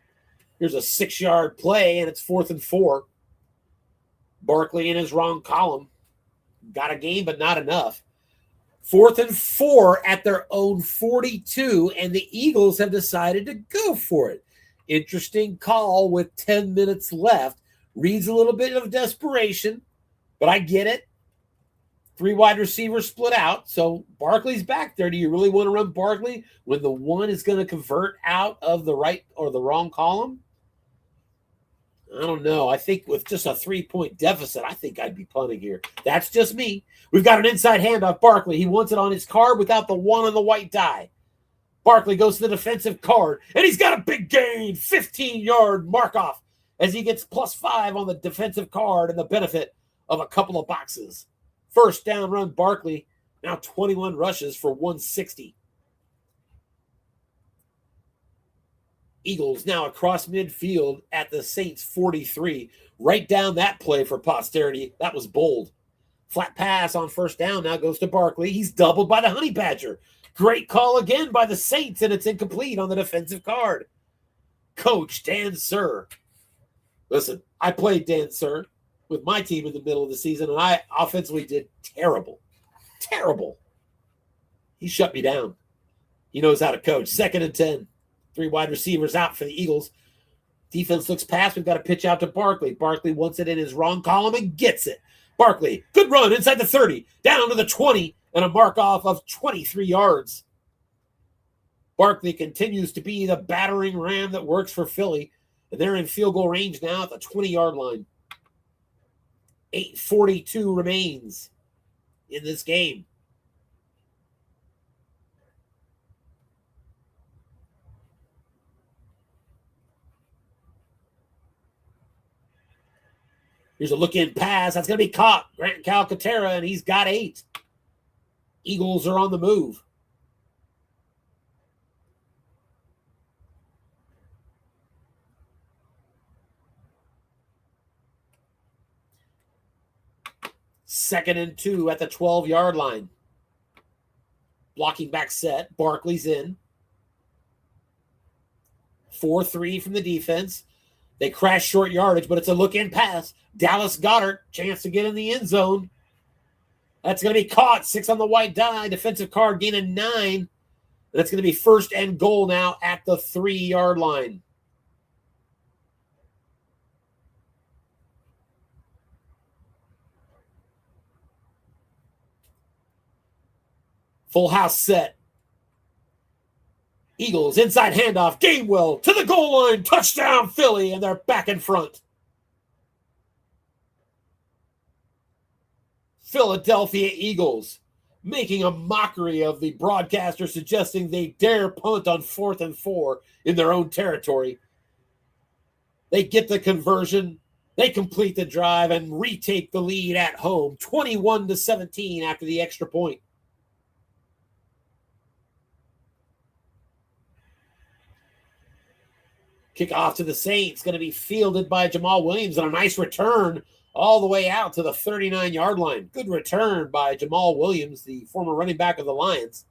Here's a 6-yard play, and it's 4th and 4. Barkley in his wrong column. Got a gain, but not enough. 4th and 4 at their own 42, and the Eagles have decided to go for it. Interesting call with 10 minutes left. Reads a little bit of desperation, but I get it. 3 wide receivers split out, so Barkley's back there. Do you really want to run Barkley when the one is going to convert out of the right or the wrong column? I don't know. I think with just a 3-point deficit, I think I'd be punting here. That's just me. We've got an inside handoff. Barkley, he wants it on his card without the 1 on the white die. Barkley goes to the defensive card, and he's got a big gain, 15-yard mark-off as he gets +5 on the defensive card and the benefit of a couple of boxes. First down run, Barkley, now 21 rushes for 160. Eagles now across midfield at the Saints 43. Write down that play for posterity. That was bold. Flat pass on first down now goes to Barkley. He's doubled by the Honey Badger. Great call again by the Saints, and it's incomplete on the defensive card. Coach Dan Sir. Listen, I played Dan Sir with my team in the middle of the season, and I offensively did terrible. Terrible. He shut me down. He knows how to coach. 2nd and 10. 3 wide receivers out for the Eagles. Defense looks past. We've got to pitch out to Barkley. Barkley wants it in his wrong column and gets it. Barkley, good run inside the 30, down to the 20, and a mark-off of 23 yards. Barkley continues to be the battering ram that works for Philly, and they're in field goal range now at the 20-yard line. 8:42 remains in this game. Here's a look-in pass. That's going to be caught. Grant Calcaterra, and he's got 8. Eagles are on the move. Second and 2 at the 12-yard line. Blocking back set. Barkley's in. 4-3 from the defense. They crash short yardage, but it's a look-in pass. Dallas Goedert, chance to get in the end zone. That's going to be caught. 6 on the white die. Defensive card gain of 9. That's going to be first and goal now at the 3-yard line. Full house set. Eagles, inside handoff, Gainwell to the goal line, touchdown Philly, and they're back in front. Philadelphia Eagles making a mockery of the broadcaster, suggesting they dare punt on 4th and 4 in their own territory. They get the conversion. They complete the drive and retake the lead at home, 21-17 after the extra point. Kickoff to the Saints, going to be fielded by Jamal Williams on a nice return all the way out to the 39-yard line. Good return by Jamal Williams, the former running back of the Lions.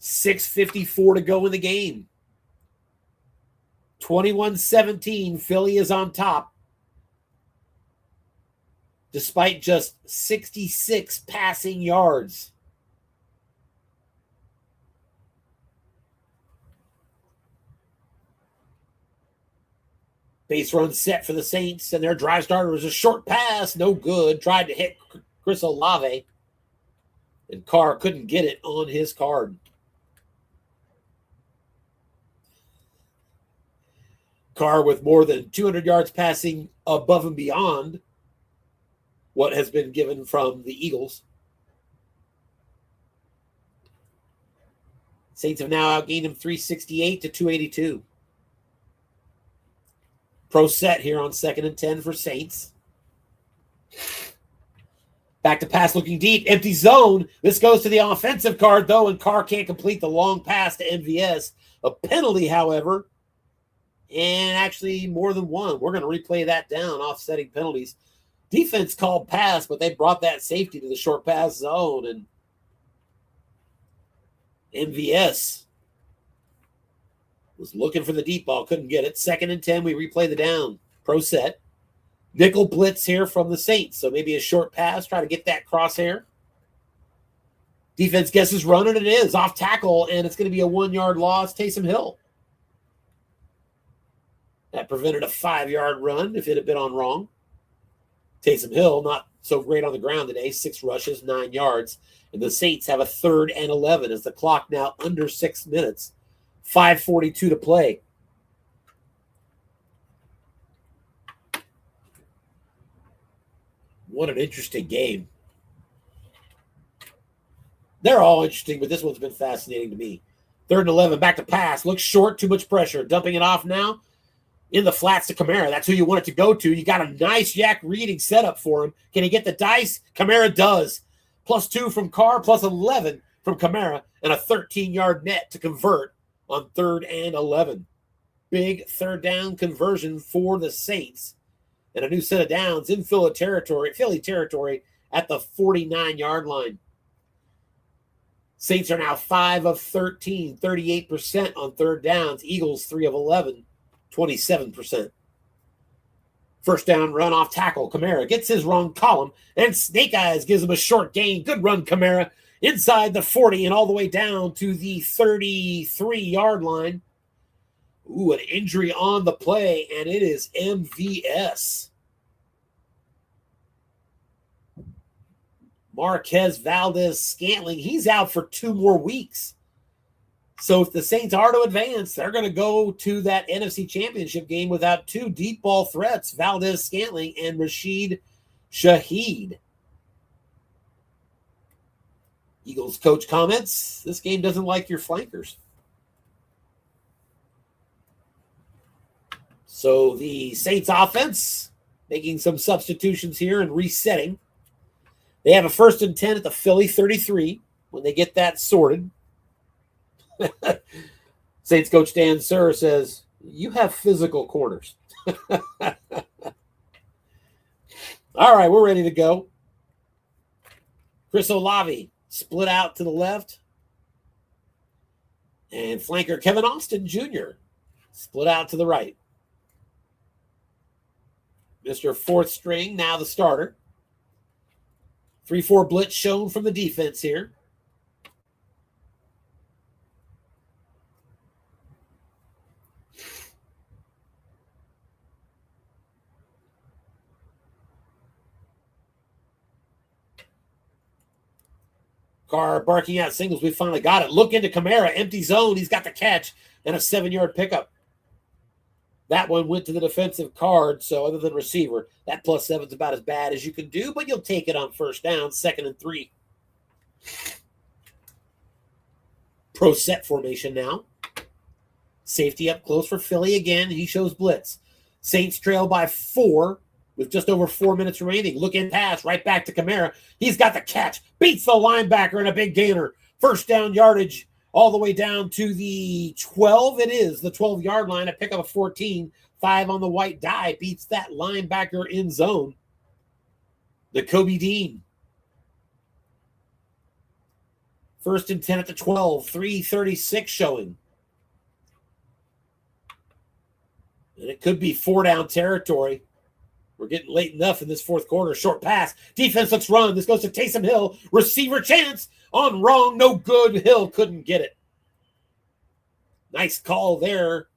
6:54 to go in the game. 21-17, Philly is on top. Despite just 66 passing yards. Base run set for the Saints, and their drive starter was a short pass. No good. Tried to hit Chris Olave, and Carr couldn't get it on his card. Carr with more than 200 yards passing above and beyond what has been given from the Eagles. Saints have now outgained him 368-282. Pro set here on 2nd and 10 for Saints. Back to pass looking deep. Empty zone. This goes to the offensive card, though, and Carr can't complete the long pass to MVS. A penalty, however, and actually more than one. We're going to replay that down, offsetting penalties. Defense called pass, but they brought that safety to the short pass zone, and MVS was looking for the deep ball, couldn't get it. 2nd and 10, we replay the down. Pro set. Nickel blitz here from the Saints, so maybe a short pass, try to get that crosshair. Defense guesses run, and it is. Off tackle, and it's going to be a 1-yard loss. Taysom Hill. That prevented a 5-yard run if it had been on wrong. Taysom Hill, not so great on the ground today. 6 rushes, 9 yards. And the Saints have a 3rd and 11 as the clock now under 6 minutes. 5:42 to play. What an interesting game. They're all interesting, but this one's been fascinating to me. 3rd and 11, back to pass. Looks short, too much pressure. Dumping it off now. In the flats to Kamara. That's who you want it to go to. You got a nice yak reading setup for him. Can he get the dice? Kamara does. +2 from Carr, +11 from Kamara, and a 13-yard net to convert on 3rd and 11. Big 3rd down conversion for the Saints. And a new set of downs in Philly territory at the 49-yard line. Saints are now 5 of 13, 38% on 3rd downs. Eagles 3 of 11. 27%. First down run off tackle. Kamara gets his wrong column, and Snake Eyes gives him a short gain. Good run, Kamara, inside the 40 and all the way down to the 33-yard line. Ooh, an injury on the play, and it is MVS. Marquez Valdez-Scantling, he's out for 2 more weeks. So if the Saints are to advance, they're going to go to that NFC Championship game without 2 deep ball threats, Valdez-Scantling and Rashid Shaheed. Eagles coach comments, this game doesn't like your flankers. So the Saints offense making some substitutions here and resetting. They have a 1st and 10 at the Philly 33 when they get that sorted. Saints coach Dan Surr says, you have physical corners. All right, we're ready to go. Chris Olave split out to the left. And flanker Kevin Austin Jr. split out to the right. Mr. 4th string, now the starter. 3-4 blitz shown from the defense here. Carr barking out singles. We finally got it. Look into Kamara. Empty zone. He's got the catch and a 7-yard pickup. That one went to the defensive card, so other than receiver, that +7 is about as bad as you can do, but you'll take it on first down, 2nd and 3. Pro set formation now. Safety up close for Philly again. He shows blitz. Saints trail by 4 with just over 4 minutes remaining. Look in pass, right back to Kamara. He's got the catch. Beats the linebacker in a big gainer. First down yardage all the way down to the 12. It is the 12-yard line. A pick up a 14. 5 on the white die. Beats that linebacker in zone. The Kobe Dean. 1st and 10 at the 12. 3:36 showing. And it could be 4-down territory. We're getting late enough in this fourth quarter. Short pass. Defense looks run. This goes to Taysom Hill. Receiver chance. On wrong. No good. Hill couldn't get it. Nice call there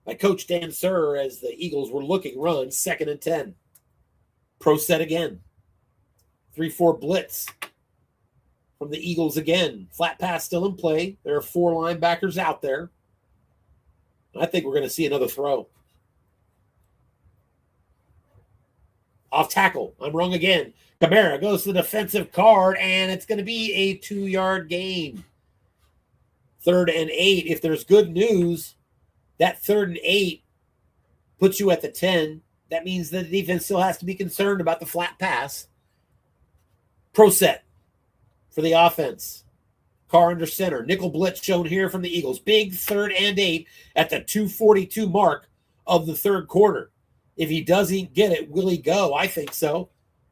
by Coach Dan Sir as the Eagles were looking run. 2nd and 10. Pro set again. 3-4 blitz from the Eagles again. Flat pass still in play. There are 4 linebackers out there. I think we're going to see another throw. Off tackle. I'm wrong again. Kamara goes to the defensive card, and it's going to be a 2-yard gain. 3rd and 8. If there's good news, that 3rd and 8 puts you at the 10. That means the defense still has to be concerned about the flat pass. Pro set for the offense. Carr under center. Nickel blitz shown here from the Eagles. Big 3rd and 8 at the 2:42 mark of the third quarter. If he doesn't get it, will he go? I think so.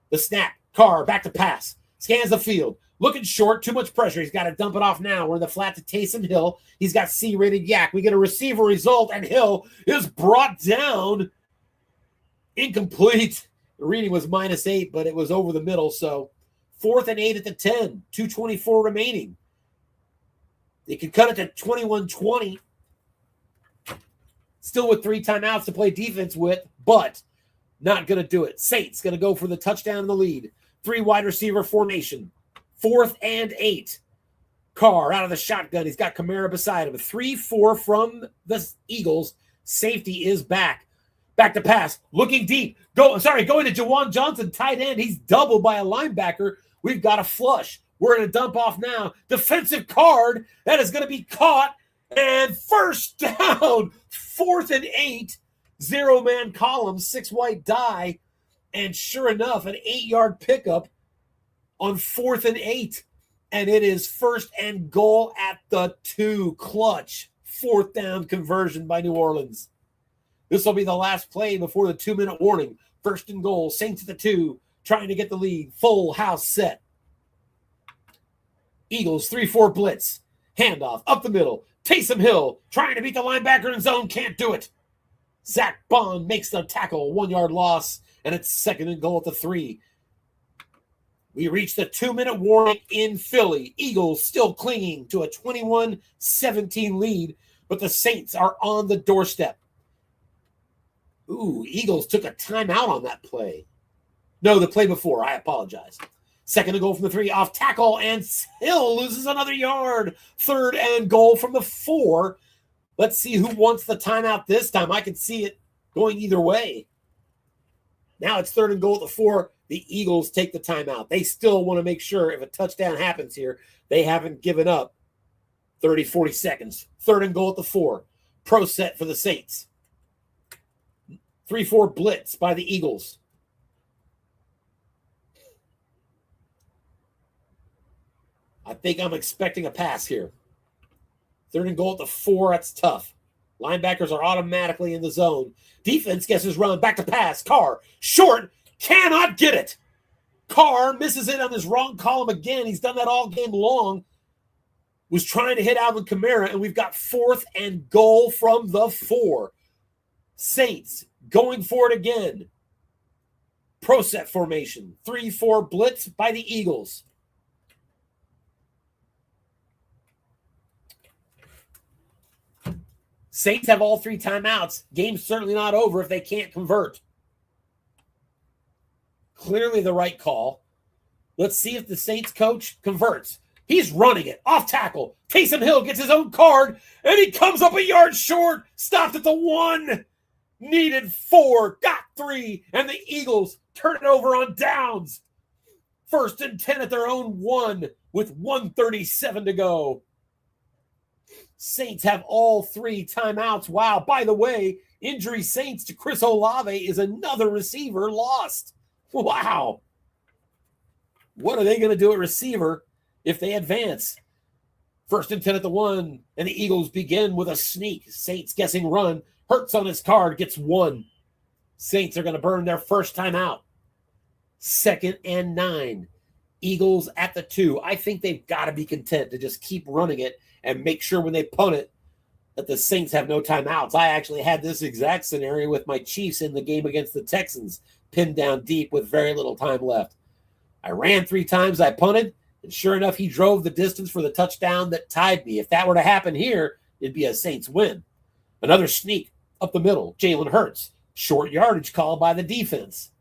The snap. Carr back to pass. Scans the field. Looking short. Too much pressure. He's got to dump it off now. We're in the flat to Taysom Hill. He's got C-rated yak. We get a receiver result, and Hill is brought down. Incomplete. The reading was -8, but it was over the middle. So 4th and 8 at the 10. 2:24 remaining. They could cut it to 21-20. Still with 3 timeouts to play defense with, but not going to do it. Saints going to go for the touchdown in the lead. 3 wide receiver formation. 4th and 8. Carr out of the shotgun. He's got Kamara beside him. 3-4 from the Eagles. Safety is back. Back to pass. Looking deep. Going to Jawan Johnson, tight end. He's doubled by a linebacker. We've got a flush. We're going to dump off now. Defensive card. That is going to be caught. And first down. 4th and 8. 0-man column. 6 white die. And sure enough, an 8-yard pickup on 4th and 8. And it is 1st and goal at the 2. Clutch. 4th down conversion by New Orleans. This will be the last play before the 2-minute warning. 1st and goal. Saints at the 2. Trying to get the lead. Full house set. Eagles 3-4 blitz. Handoff up the middle. Taysom Hill trying to beat the linebacker in zone. Can't do it. Zach Bond makes the tackle. 1-yard loss. And it's 2nd and goal at the 3. We reach the 2-minute warning in Philly. Eagles still clinging to a 21-17 lead. But the Saints are on the doorstep. Ooh, Eagles took a timeout on that play. No, the play before. I apologize. 2nd and goal from the 3. Off tackle, and Hill loses another yard. 3rd and goal from the 4. Let's see who wants the timeout this time. I can see it going either way. Now it's 3rd and goal at the 4. The Eagles take the timeout. They still want to make sure if a touchdown happens here, they haven't given up 30, 40 seconds. 3rd and goal at the 4. Pro set for the Saints. 3-4 blitz by the Eagles. I think I'm expecting a pass here. 3rd and goal at the 4. That's tough. Linebackers are automatically in the zone. Defense gets his run. Back to pass. Carr. Short. Cannot get it. Carr misses it on his wrong column again. He's done that all game long. Was trying to hit Alvin Kamara, and we've got 4th and goal from the 4. Saints going for it again. Pro set formation. 3-4 blitz by the Eagles. Saints have all 3 timeouts. Game's certainly not over if they can't convert. Clearly the right call. Let's see if the Saints coach converts. He's running it. Off tackle. Taysom Hill gets his own card, and he comes up a yard short. Stopped at the 1. Needed 4, got 3, and the Eagles turn it over on downs. 1st and 10 at their own 1 with 1:37 to go. Saints have all 3 timeouts. Wow, by the way, injury Saints to Chris Olave is another receiver lost. Wow. What are they going to do at receiver if they advance? 1st and 10 at the 1, and the Eagles begin with a sneak. Saints guessing run. Hurts on his card, gets 1. Saints are going to burn their first time out. 2nd and 9. Eagles at the 2. I think they've got to be content to just keep running it and make sure when they punt it that the Saints have no timeouts. I actually had this exact scenario with my Chiefs in the game against the Texans, pinned down deep with very little time left. I ran 3 times, I punted, and sure enough, he drove the distance for the touchdown that tied me. If that were to happen here, it'd be a Saints win. Another sneak up the middle, Jalen Hurts. Short yardage call by the defense.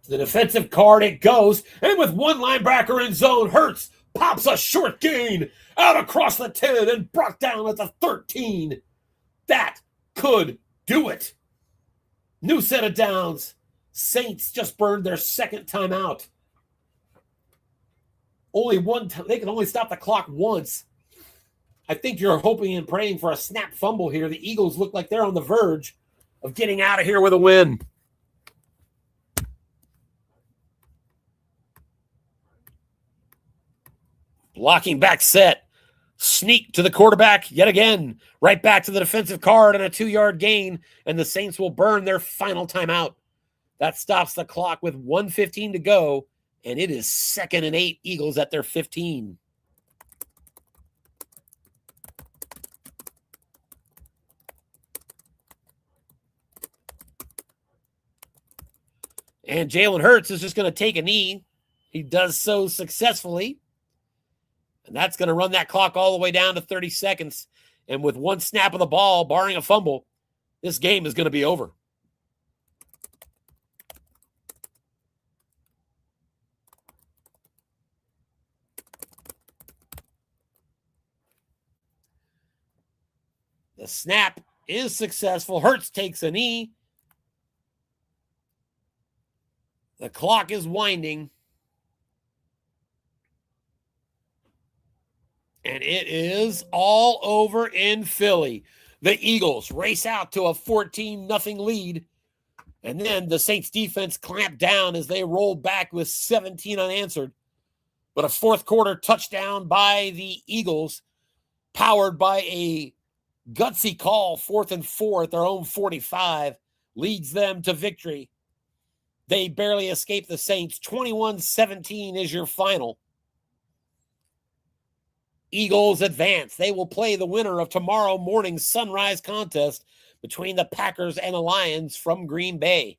To the defensive card it goes, and with 1 linebacker in zone, Hurts pops a short gain out across the 10 and brought down at the 13. That could do it. New set of downs. Saints just burned their 2nd timeout. They can only stop the clock once. I think you're hoping and praying for a snap fumble here. The Eagles look like they're on the verge of getting out of here with a win. Blocking back set. Sneak to the quarterback yet again. Right back to the defensive card and a 2-yard gain, and the Saints will burn their final timeout. That stops the clock with 1:15 to go, and it is 2nd and 8, Eagles at their 15. And Jalen Hurts is just going to take a knee. He does so successfully. And that's going to run that clock all the way down to 30 seconds. And with 1 snap of the ball, barring a fumble, this game is going to be over. The snap is successful. Hurts takes a knee. The clock is winding. And it is all over in Philly. The Eagles race out to a 14-0 lead. And then the Saints defense clamped down as they rolled back with 17 unanswered. But a 4th quarter touchdown by the Eagles, powered by a gutsy call, 4th and 4 at their own 45, leads them to victory. They barely escape the Saints. 21-17 is your final. Eagles advance. They will play the winner of tomorrow morning's sunrise contest between the Packers and the Lions from Green Bay.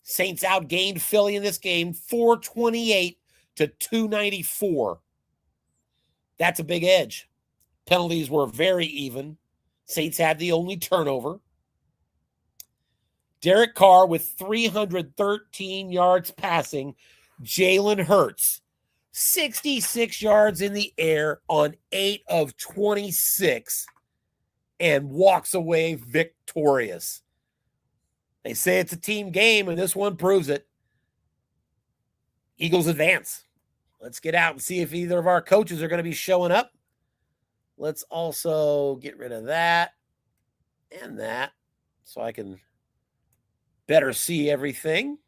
Saints outgained Philly in this game 428 to 294. That's a big edge. Penalties were very even. Saints had the only turnover. Derek Carr with 313 yards passing. Jalen Hurts, 66 yards in the air on 8 of 26 and walks away victorious. They say it's a team game, and this one proves it. Eagles advance. Let's get out and see if either of our coaches are going to be showing up. Let's also get rid of that and that so I can better see everything.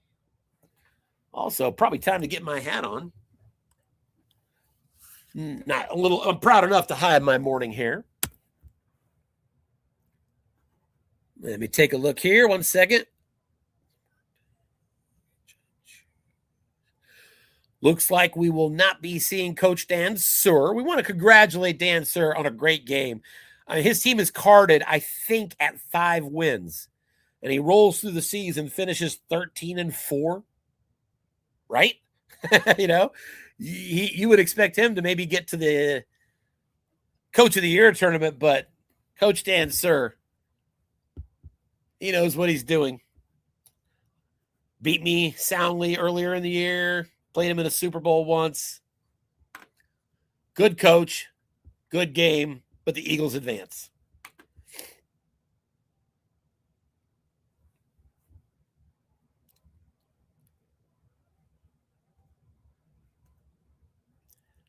Also, probably time to get my hat on. I'm proud enough to hide my morning hair. Let me take a look here. 1 second. Looks like we will not be seeing Coach Dan Suhr. We want to congratulate Dan Suhr on a great game. His team is carded, I think, at 5 wins. And he rolls through the season, finishes 13-4. Right? You would expect him to maybe get to the Coach of the Year tournament, but Coach Dan Suhr, he knows what he's doing. Beat me soundly earlier in the year, played him in a Super Bowl once. Good coach. Good game, but the Eagles advance.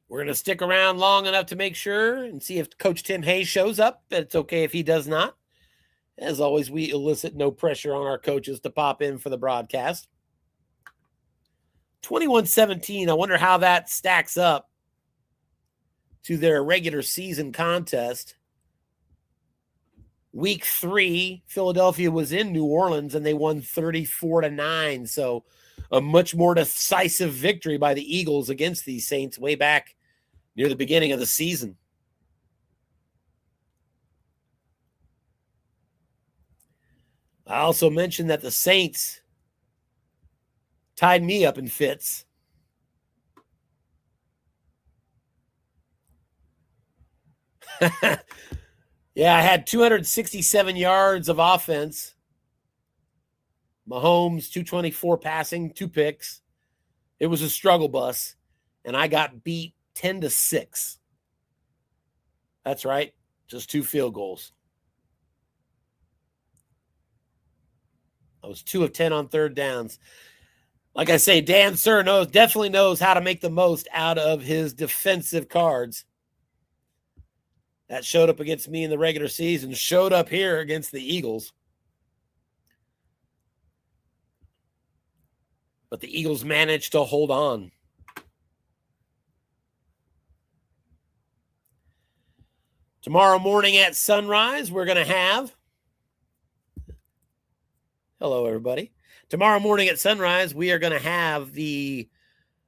We're going to stick around long enough to make sure and see if Coach Tim Hayes shows up. It's okay if he does not. As always, we elicit no pressure on our coaches to pop in for the broadcast. 21-17, I wonder how that stacks up to their regular season contest. Week 3, Philadelphia was in New Orleans, and they won 34-9. So a much more decisive victory by the Eagles against these Saints way back near the beginning of the season. I also mentioned that the Saints tied me up in fits. Yeah, I had 267 yards of offense. Mahomes, 224 passing, 2 picks. It was a struggle bus, and I got beat 10-6. That's right, just 2 field goals. I was 2 of 10 on third downs. Like I say, Dan Sir definitely knows how to make the most out of his defensive cards. That showed up against me in the regular season, showed up here against the Eagles. But the Eagles managed to hold on. Tomorrow morning at sunrise, we're going to have... Hello, everybody. Tomorrow morning at sunrise, we are going to have the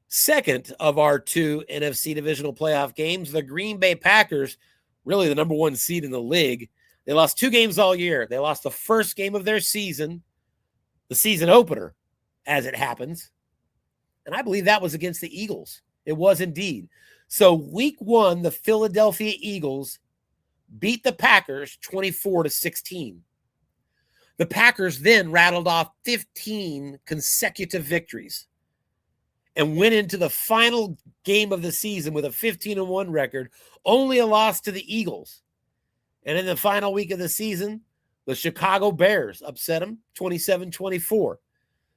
second of our 2 NFC divisional playoff games. The Green Bay Packers, really the number 1 seed in the league. They lost 2 games all year. They lost the first game of their season, the season opener, as it happens. And I believe that was against the Eagles. It was indeed. So week 1, the Philadelphia Eagles beat the Packers 24-16. The Packers then rattled off 15 consecutive victories and went into the final game of the season with a 15-1 record, only a loss to the Eagles. And in the final week of the season, the Chicago Bears upset them 27-24.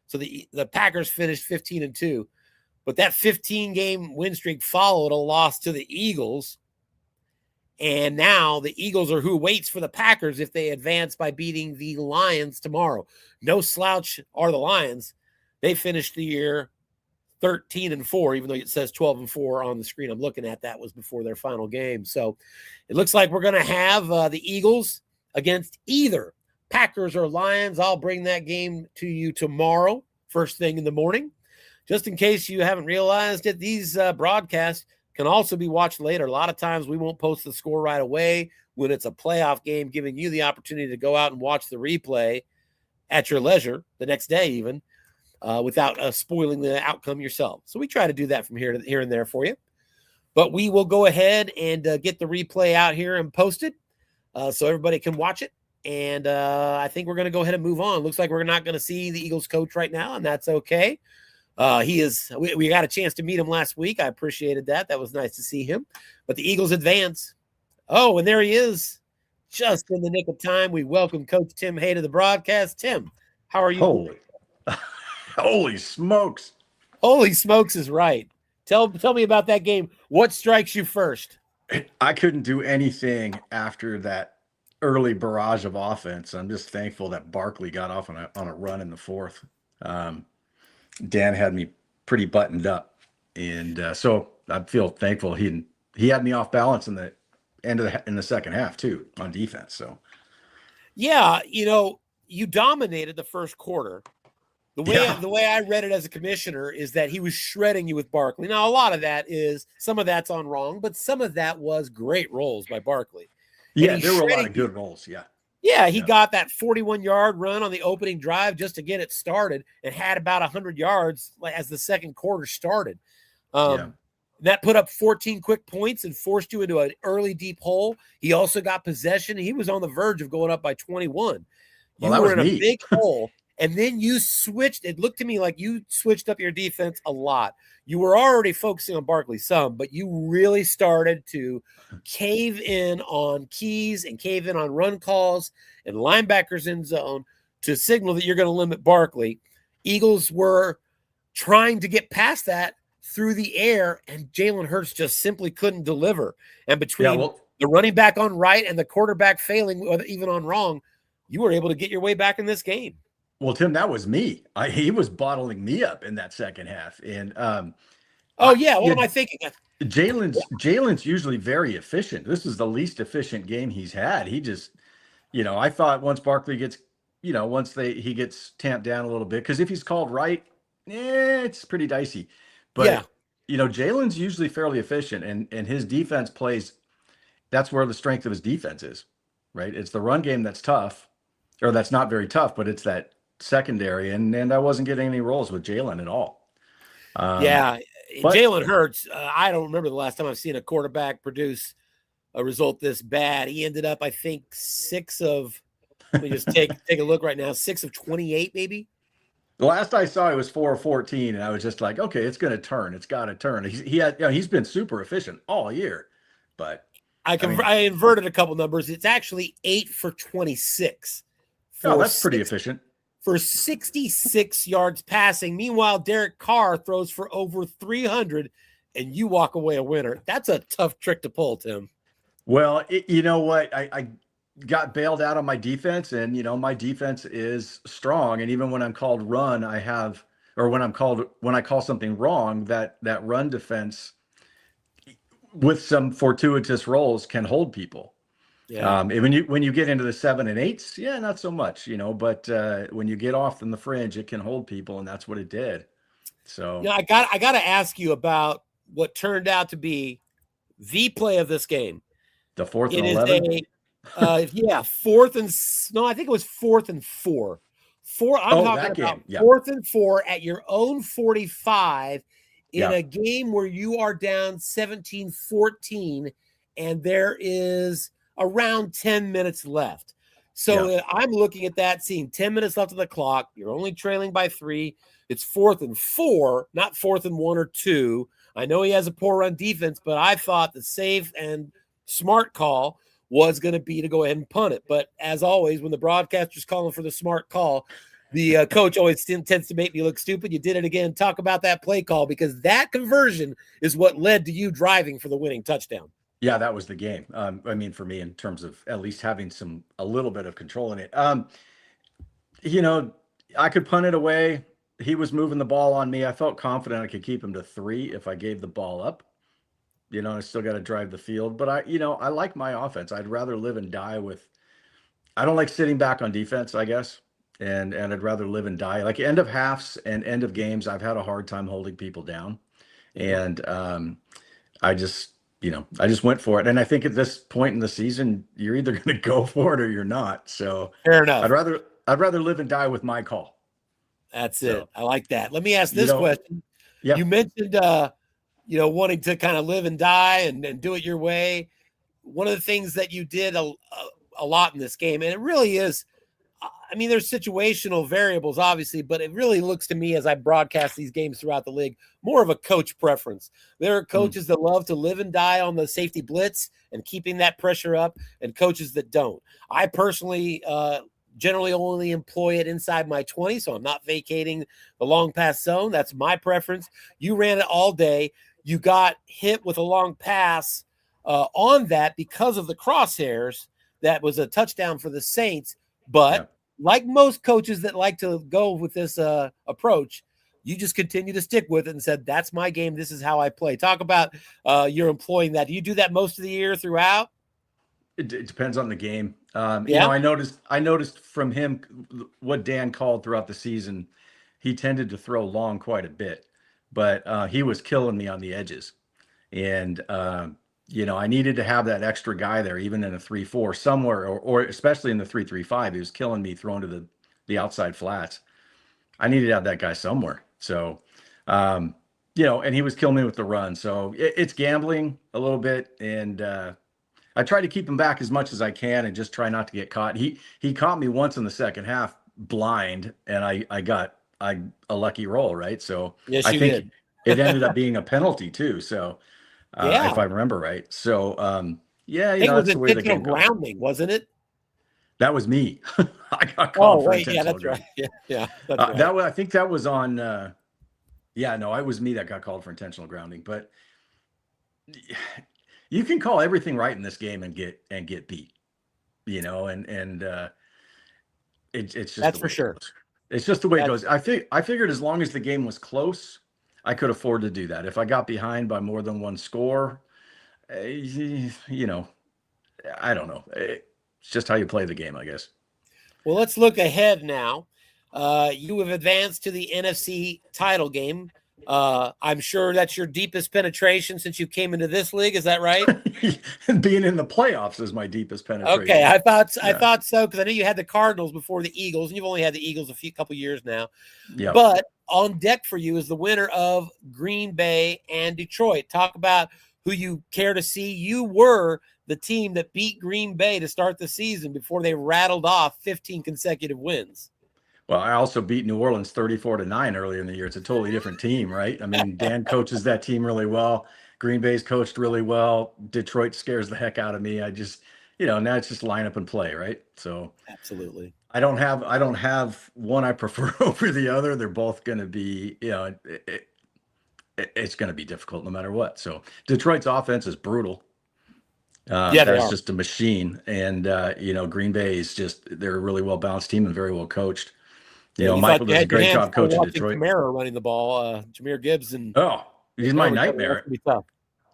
So the Packers finished 15-2. But that 15-game win streak followed a loss to the Eagles. And now the Eagles are who waits for the Packers if they advance by beating the Lions tomorrow. No slouch are the Lions. They finished the year 13-4, even though it says 12-4 on the screen I'm looking at. That was before their final game. So it looks like we're going to have the Eagles against either Packers or Lions. I'll bring that game to you tomorrow, first thing in the morning. Just in case you haven't realized it, these broadcasts can also be watched later. A lot of times we won't post the score right away when it's a playoff game, giving you the opportunity to go out and watch the replay at your leisure the next day even, without spoiling the outcome yourself. So we try to do that from here and there for you. But we will go ahead and get the replay out here and post it so everybody can watch it. And I think we're going to go ahead and move on. Looks like we're not going to see the Eagles coach right now, and that's okay. We got a chance to meet him last week. I appreciated that. That was nice to see him. But the Eagles advance. Oh, and there he is. Just in the nick of time, we welcome Coach Tim Hay to the broadcast. Tim, how are you? Holy smokes. Holy smokes is right. Tell me about that game. What strikes you first? I couldn't do anything after that early barrage of offense. I'm just thankful that Barkley got off on a run in the 4th. Dan had me pretty buttoned up, and so I feel thankful he had me off balance in the end of in the second half too on defense. So yeah, you dominated the first quarter. The way I read it as a commissioner is that he was shredding you with Barkley. Now, a lot of that is, some of that's on wrong, but some of that was great rolls by Barkley. Yeah, there were a lot of good rolls. Yeah, he got that 41-yard run on the opening drive just to get it started and had about 100 yards as the second quarter started. That put up 14 quick points and forced you into an early deep hole. He also got possession. He was on the verge of going up by 21. Well, you were in a big hole. And then you switched. It looked to me like you switched up your defense a lot. You were already focusing on Barkley some, but you really started to cave in on keys and cave in on run calls and linebackers in zone to signal that you're going to limit Barkley. Eagles were trying to get past that through the air, and Jalen Hurts just simply couldn't deliver. And between the running back on right and the quarterback failing, even on wrong, you were able to get your way back in this game. Well, Tim, that was me. He was bottling me up in that second half. And what am I thinking? Jalen's usually very efficient. This is the least efficient game he's had. He just, I thought once Barkley gets, he gets tamped down a little bit, because if he's called right, it's pretty dicey. But Jalen's usually fairly efficient, and his defense plays. That's where the strength of his defense is, right? It's the run game that's tough, or that's not very tough, but it's that secondary, and I wasn't getting any rolls with Jalen at all. Jalen Hurts, I don't remember the last time I've seen a quarterback produce a result this bad. He ended up, I think, let me just take a look right now, 6 of 28 maybe. The last I saw, it was 4 of 14, and I was just like, okay, it's going to turn. It's got to turn. He's been super efficient all year, but I inverted a couple numbers. It's actually 8 for 26. That's pretty efficient. For 66 yards passing. Meanwhile, Derek Carr throws for over 300, and you walk away a winner. That's a tough trick to pull, Tim. Well, you know what? I got bailed out on my defense, and my defense is strong. And even when I'm called run, when I call something wrong, that run defense with some fortuitous rolls can hold people. Yeah. When you get into the 7 and 8s, not so much, but when you get off in the fringe, it can hold people, and that's what it did. So I got to ask you about what turned out to be the play of this game. The 4th and 11. I think it was 4th and 4. I'm talking about 4th and 4 at your own 45 in a game where you are down 17-14, and there is around 10 minutes left. So I'm looking at that, seeing 10 minutes left on the clock. You're only trailing by 3. It's 4th and 4, not 4th and 1 or 2. I know he has a poor run defense, but I thought the safe and smart call was going to be to go ahead and punt it. But as always, when the broadcaster's calling for the smart call, the coach always tends to make me look stupid. You did it again. Talk about that play call, because that conversion is what led to you driving for the winning touchdown. Yeah, that was the game. For me, in terms of at least having a little bit of control in it. I could punt it away. He was moving the ball on me. I felt confident I could keep him to 3 if I gave the ball up. I still got to drive the field, but I like my offense. I'd rather live and die with. I don't like sitting back on defense, I guess, and I'd rather live and die. Like end of halves and end of games, I've had a hard time holding people down, and I just went for it. And I think at this point in the season, you're either going to go for it or you're not. So fair enough. I'd rather live and die with my call. That's it. I like that. Let me ask this question. Yeah. You mentioned, wanting to kind of live and die and do it your way. One of the things that you did a lot in this game, and it really is, there's situational variables, obviously, but it really looks to me, as I broadcast these games throughout the league, more of a coach preference. There are coaches that love to live and die on the safety blitz and keeping that pressure up, and coaches that don't. I personally generally only employ it inside my 20, so I'm not vacating the long pass zone. That's my preference. You ran it all day. You got hit with a long pass on that because of the crosshairs. That was a touchdown for the Saints, but like most coaches that like to go with this approach, you just continue to stick with it and said, that's my game. This is how I play. Talk about you're employing that. Do you do that most of the year throughout? It depends on the game. I noticed from him what Dan called throughout the season. He tended to throw long quite a bit, but he was killing me on the edges. And, I needed to have that extra guy there, even in a 3-4 somewhere, or especially in the 3-3-5. He was killing me throwing to the outside flats. I needed to have that guy somewhere. So, and he was killing me with the run. So it's gambling a little bit. And I try to keep him back as much as I can and just try not to get caught. He caught me once in the second half blind, and I got a lucky roll, right? So Yes, I you think did. it ended up being a penalty too. So if Yeah. I remember right. So yeah, I think it was that's the way the intentional game goes. grounding, wasn't it? That was me. I got Oh, called for wait. Yeah, intentional that's right. grounding. Yeah, yeah, that's right. That was, I think that was on. Yeah, no, it was me that got called for intentional grounding. But you can call everything right in this game and get beat, and it's just That's the for way it sure. goes. It's just the way it That's goes. I figured as long as the game was close, I could afford to do that. If I got behind by more than one score, you know, I don't know. It's just how you play the game, I guess. Well, let's look ahead now. You have advanced to the NFC title game. I'm sure that's your deepest penetration since you came into this league. Is that right? Being in the playoffs is my deepest Okay, penetration. I Yeah. thought so because I know you had the Cardinals before the Eagles, and you've only had the Eagles a couple years now. Yep. But on deck for you is the winner of Green Bay and Detroit. Talk about who you care to see. You were the team that beat Green Bay to start the season before they rattled off 15 consecutive wins. Well, I also beat New Orleans 34-9 earlier in the year. It's a totally different team, right? I mean, Dan coaches that team really well. Green Bay's coached really well. Detroit scares the heck out of me. I just, now it's just line up and play, right? So Absolutely. I don't have one I prefer over the other. They're both going to be, it's going to be difficult no matter what. So Detroit's offense is brutal. Yeah, they That's are. just a machine. And, Green Bay is they're a really well balanced team and very well coached. Yeah, you thought Michael you does a had your great hands job full coaching watching Detroit. Kamara running the ball. Jameer Gibbs and Oh, he's my Montgomery. That's nightmare. gonna be tough.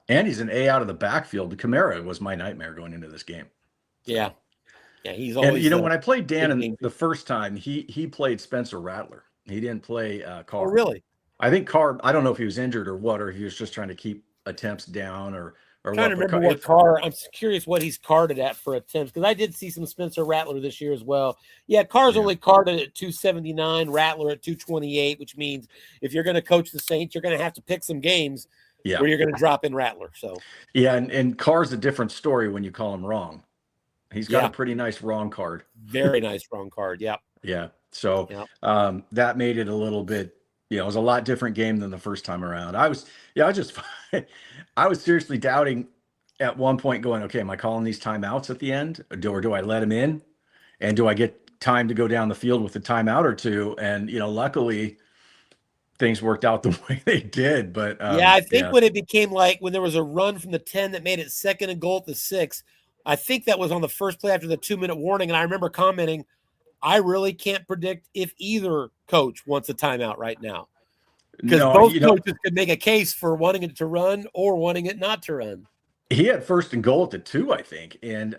And he's an A out of the backfield. Kamara was my nightmare going into this game. So. Yeah. Yeah, he's And always when I played Dan big in game. the first time, he played Spencer Rattler. He didn't play Oh, Carr. really? I think Carr. I don't know if he was injured or what, or he was just trying to keep attempts down or I'm trying what. to But remember what Carr. I'm curious what he's carded at for attempts because I did see some Spencer Rattler this year as well. Yeah, Carr's only carded at 279, Rattler at 228, which means if you're going to coach the Saints, you're going to have to pick some games where you're going to drop in Rattler. So and Carr's a different story when you call him wrong. He's got a pretty nice wrong card. Very nice wrong card. Yep. Yeah. So that made it a little bit, it was a lot different game than the first time around. I was seriously doubting at one point going, okay, am I calling these timeouts at the end or do I let him in? And do I get time to go down the field with a timeout or two? And, luckily things worked out the way they did. But I think when it became when there was a run from the 10 that made it 2nd and goal at the 6, I think that was on the first play after the 2-minute warning. And I remember commenting, I really can't predict if either coach wants a timeout right now. Because both coaches could make a case for wanting it to run or wanting it not to run. He had 1st and goal at the 2, I think. And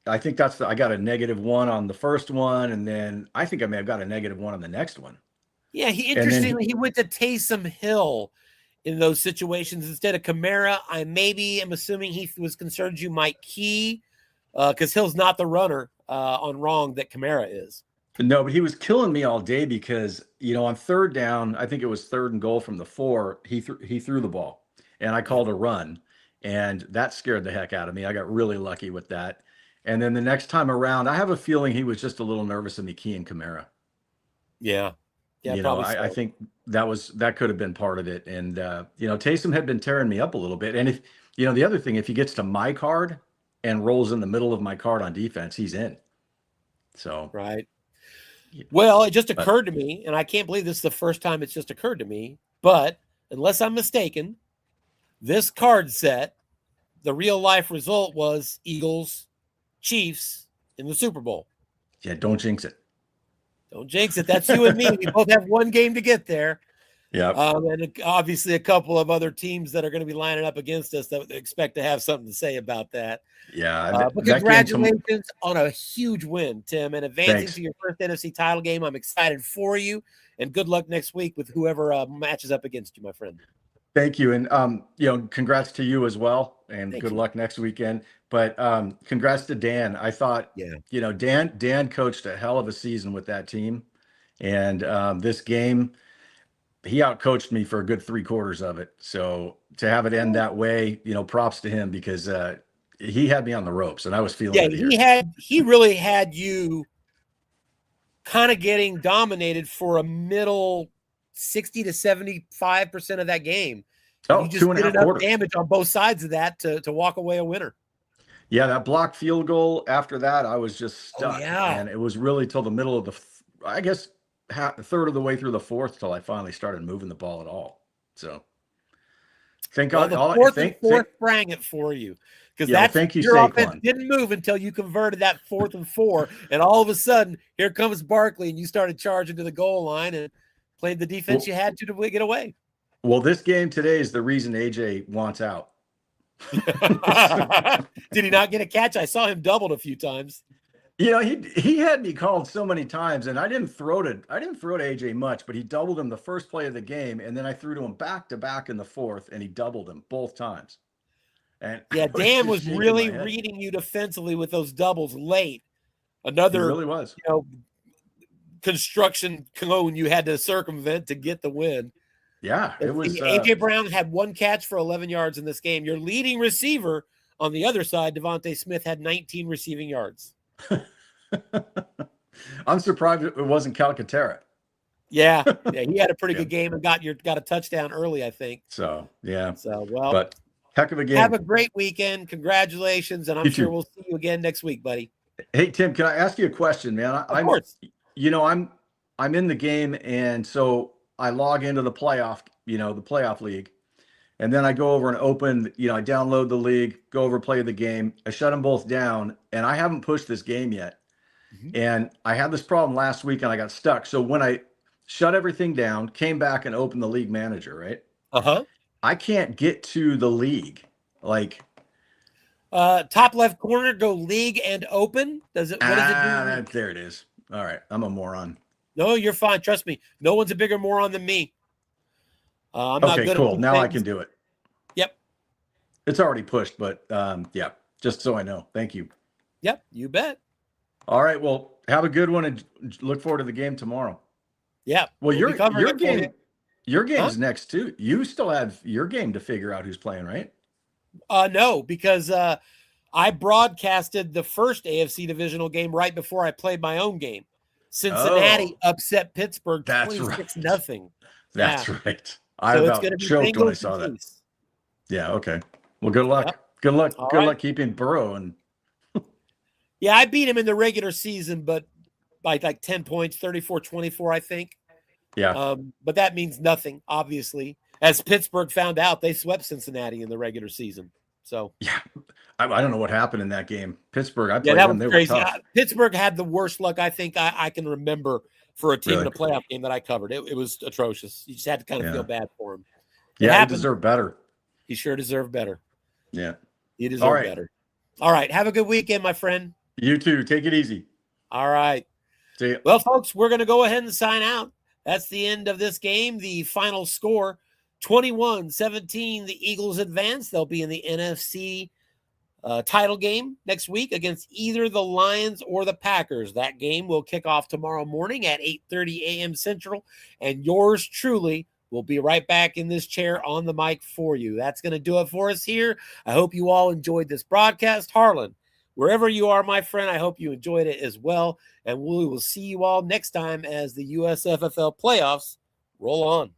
I think I got a -1 on the first one. And then I think I may have got a -1 on the next one. Yeah, he went to Taysom Hill in those situations instead of Kamara. I'm assuming he was concerned you might key because Hill's not the runner on wrong that Kamara is. No, but he was killing me all day because, on 3rd down, I think it was 3rd and goal from the 4, he threw the ball and I called a run and that scared the heck out of me. I got really lucky with that. And then the next time around, I have a feeling he was just a little nervous of me keying Kamara. Yeah. Yeah, I think that could have been part of it. And, Taysom had been tearing me up a little bit. And if, the other thing, if he gets to my card and rolls in the middle of my card on defense, he's in. So. Right. Well, it just occurred to me, and I can't believe this is the first time it's just occurred to me, but unless I'm mistaken, this card set, the real life result was Eagles, Chiefs in the Super Bowl. Yeah, don't jinx it. Don't jinx it. That's you and me. We both have one game to get there. Yeah. And obviously a couple of other teams that are going to be lining up against us that expect to have something to say about that. Yeah. But congratulations on a huge win, Tim, and advancing to your first NFC title game. I'm excited for you, and good luck next week with whoever matches up against you, my friend. Thank you. And, congrats to you as well. And good luck next weekend. But congrats to Dan. I thought, Dan coached a hell of a season with that team. And this game, he outcoached me for a good 3/4 of it. So to have it end that way, props to him because he had me on the ropes and I was feeling it. He really had you kind of getting dominated for a middle 60 to 75% of that game. And you just two and a did half enough quarters. damage on both sides of that to walk away a winner. Yeah, that blocked field goal, after that, I was just stuck. Yeah. And it was really till the middle of I guess, third of the way through the fourth till I finally started moving the ball at all. So thank Well, God. the fourth and fourth sprang it for you. Because thank you, your offense Saquon. didn't move until you converted that 4th and 4. And all of a sudden, here comes Barkley, and you started charging to the goal line and played the defense you had to get away. Well, this game today is the reason AJ wants out. Did he not get a catch? I saw him doubled a few times. He had me called so many times, and I didn't throw to AJ much, but he doubled him the first play of the game, and then I threw to him back to back in the fourth, and he doubled him both times. And yeah, Dan was really reading you defensively with those doubles late. Another, he really was. Construction cone you had to circumvent to get the win. Yeah, it was. AJ Brown had 1 catch for 11 yards in this game. Your leading receiver on the other side, Devontae Smith, had 19 receiving yards. I'm surprised it wasn't Calcaterra. Yeah, he had a pretty good game and got a touchdown early, I think. So yeah. But heck of a game. Have a great weekend. Congratulations, and I'm sure we'll see you again next week, buddy. Hey Tim, can I ask you a question, man? Of course. I'm in the game, and so I log into the playoff, the playoff league, and then I go over and open, I download the league, go over, play the game. I shut them both down, and I haven't pushed this game yet. Mm-hmm. And I had this problem last week, and I got stuck. So when I shut everything down, came back and opened the league manager, right? Uh-huh. I can't get to the league. Like, top left corner, go league and open. What does it do? There it is. All right. I'm a moron. No, you're fine. Trust me. No one's a bigger moron than me. I'm not good cool. at Now things. I can do it. Yep. It's already pushed, but yeah, just so I know. Thank you. Yep, you bet. All right. Well, have a good one and look forward to the game tomorrow. Yeah. Well, your game's next too. You still have your game to figure out who's playing, right? No, because I broadcasted the first AFC divisional game right before I played my own game. Cincinnati upset Pittsburgh 26-0. That's right. I about choked when I saw that. Yeah. Okay. Well, good luck. Yep. Good luck. Good luck keeping Burrow. And yeah, I beat him in the regular season, but by like 10 points, 34-24, I think. Yeah. But that means nothing, obviously. As Pittsburgh found out, they swept Cincinnati in the regular season. So yeah, I don't know what happened in that game. Pittsburgh, I played them. They Crazy. were tough. Pittsburgh had the worst luck I think I can remember for a team in a playoff game that I covered. It was atrocious. You just had to kind of feel bad for him. He deserved better. He sure deserved better. Yeah. He deserved better. All right. Have a good weekend, my friend. You too. Take it easy. All right. See ya. Well, folks, we're going to go ahead and sign out. That's the end of this game. The final score, 21-17. The Eagles advance. They'll be in the NFC title game next week against either the Lions or the Packers. That game will kick off tomorrow morning at 8:30 a.m. Central, and yours truly will be right back in this chair on the mic for you. That's going to do it for us here. I hope you all enjoyed this broadcast. Harlan, wherever you are, my friend, I hope you enjoyed it as well, and we will see you all next time as the USFFL playoffs roll on.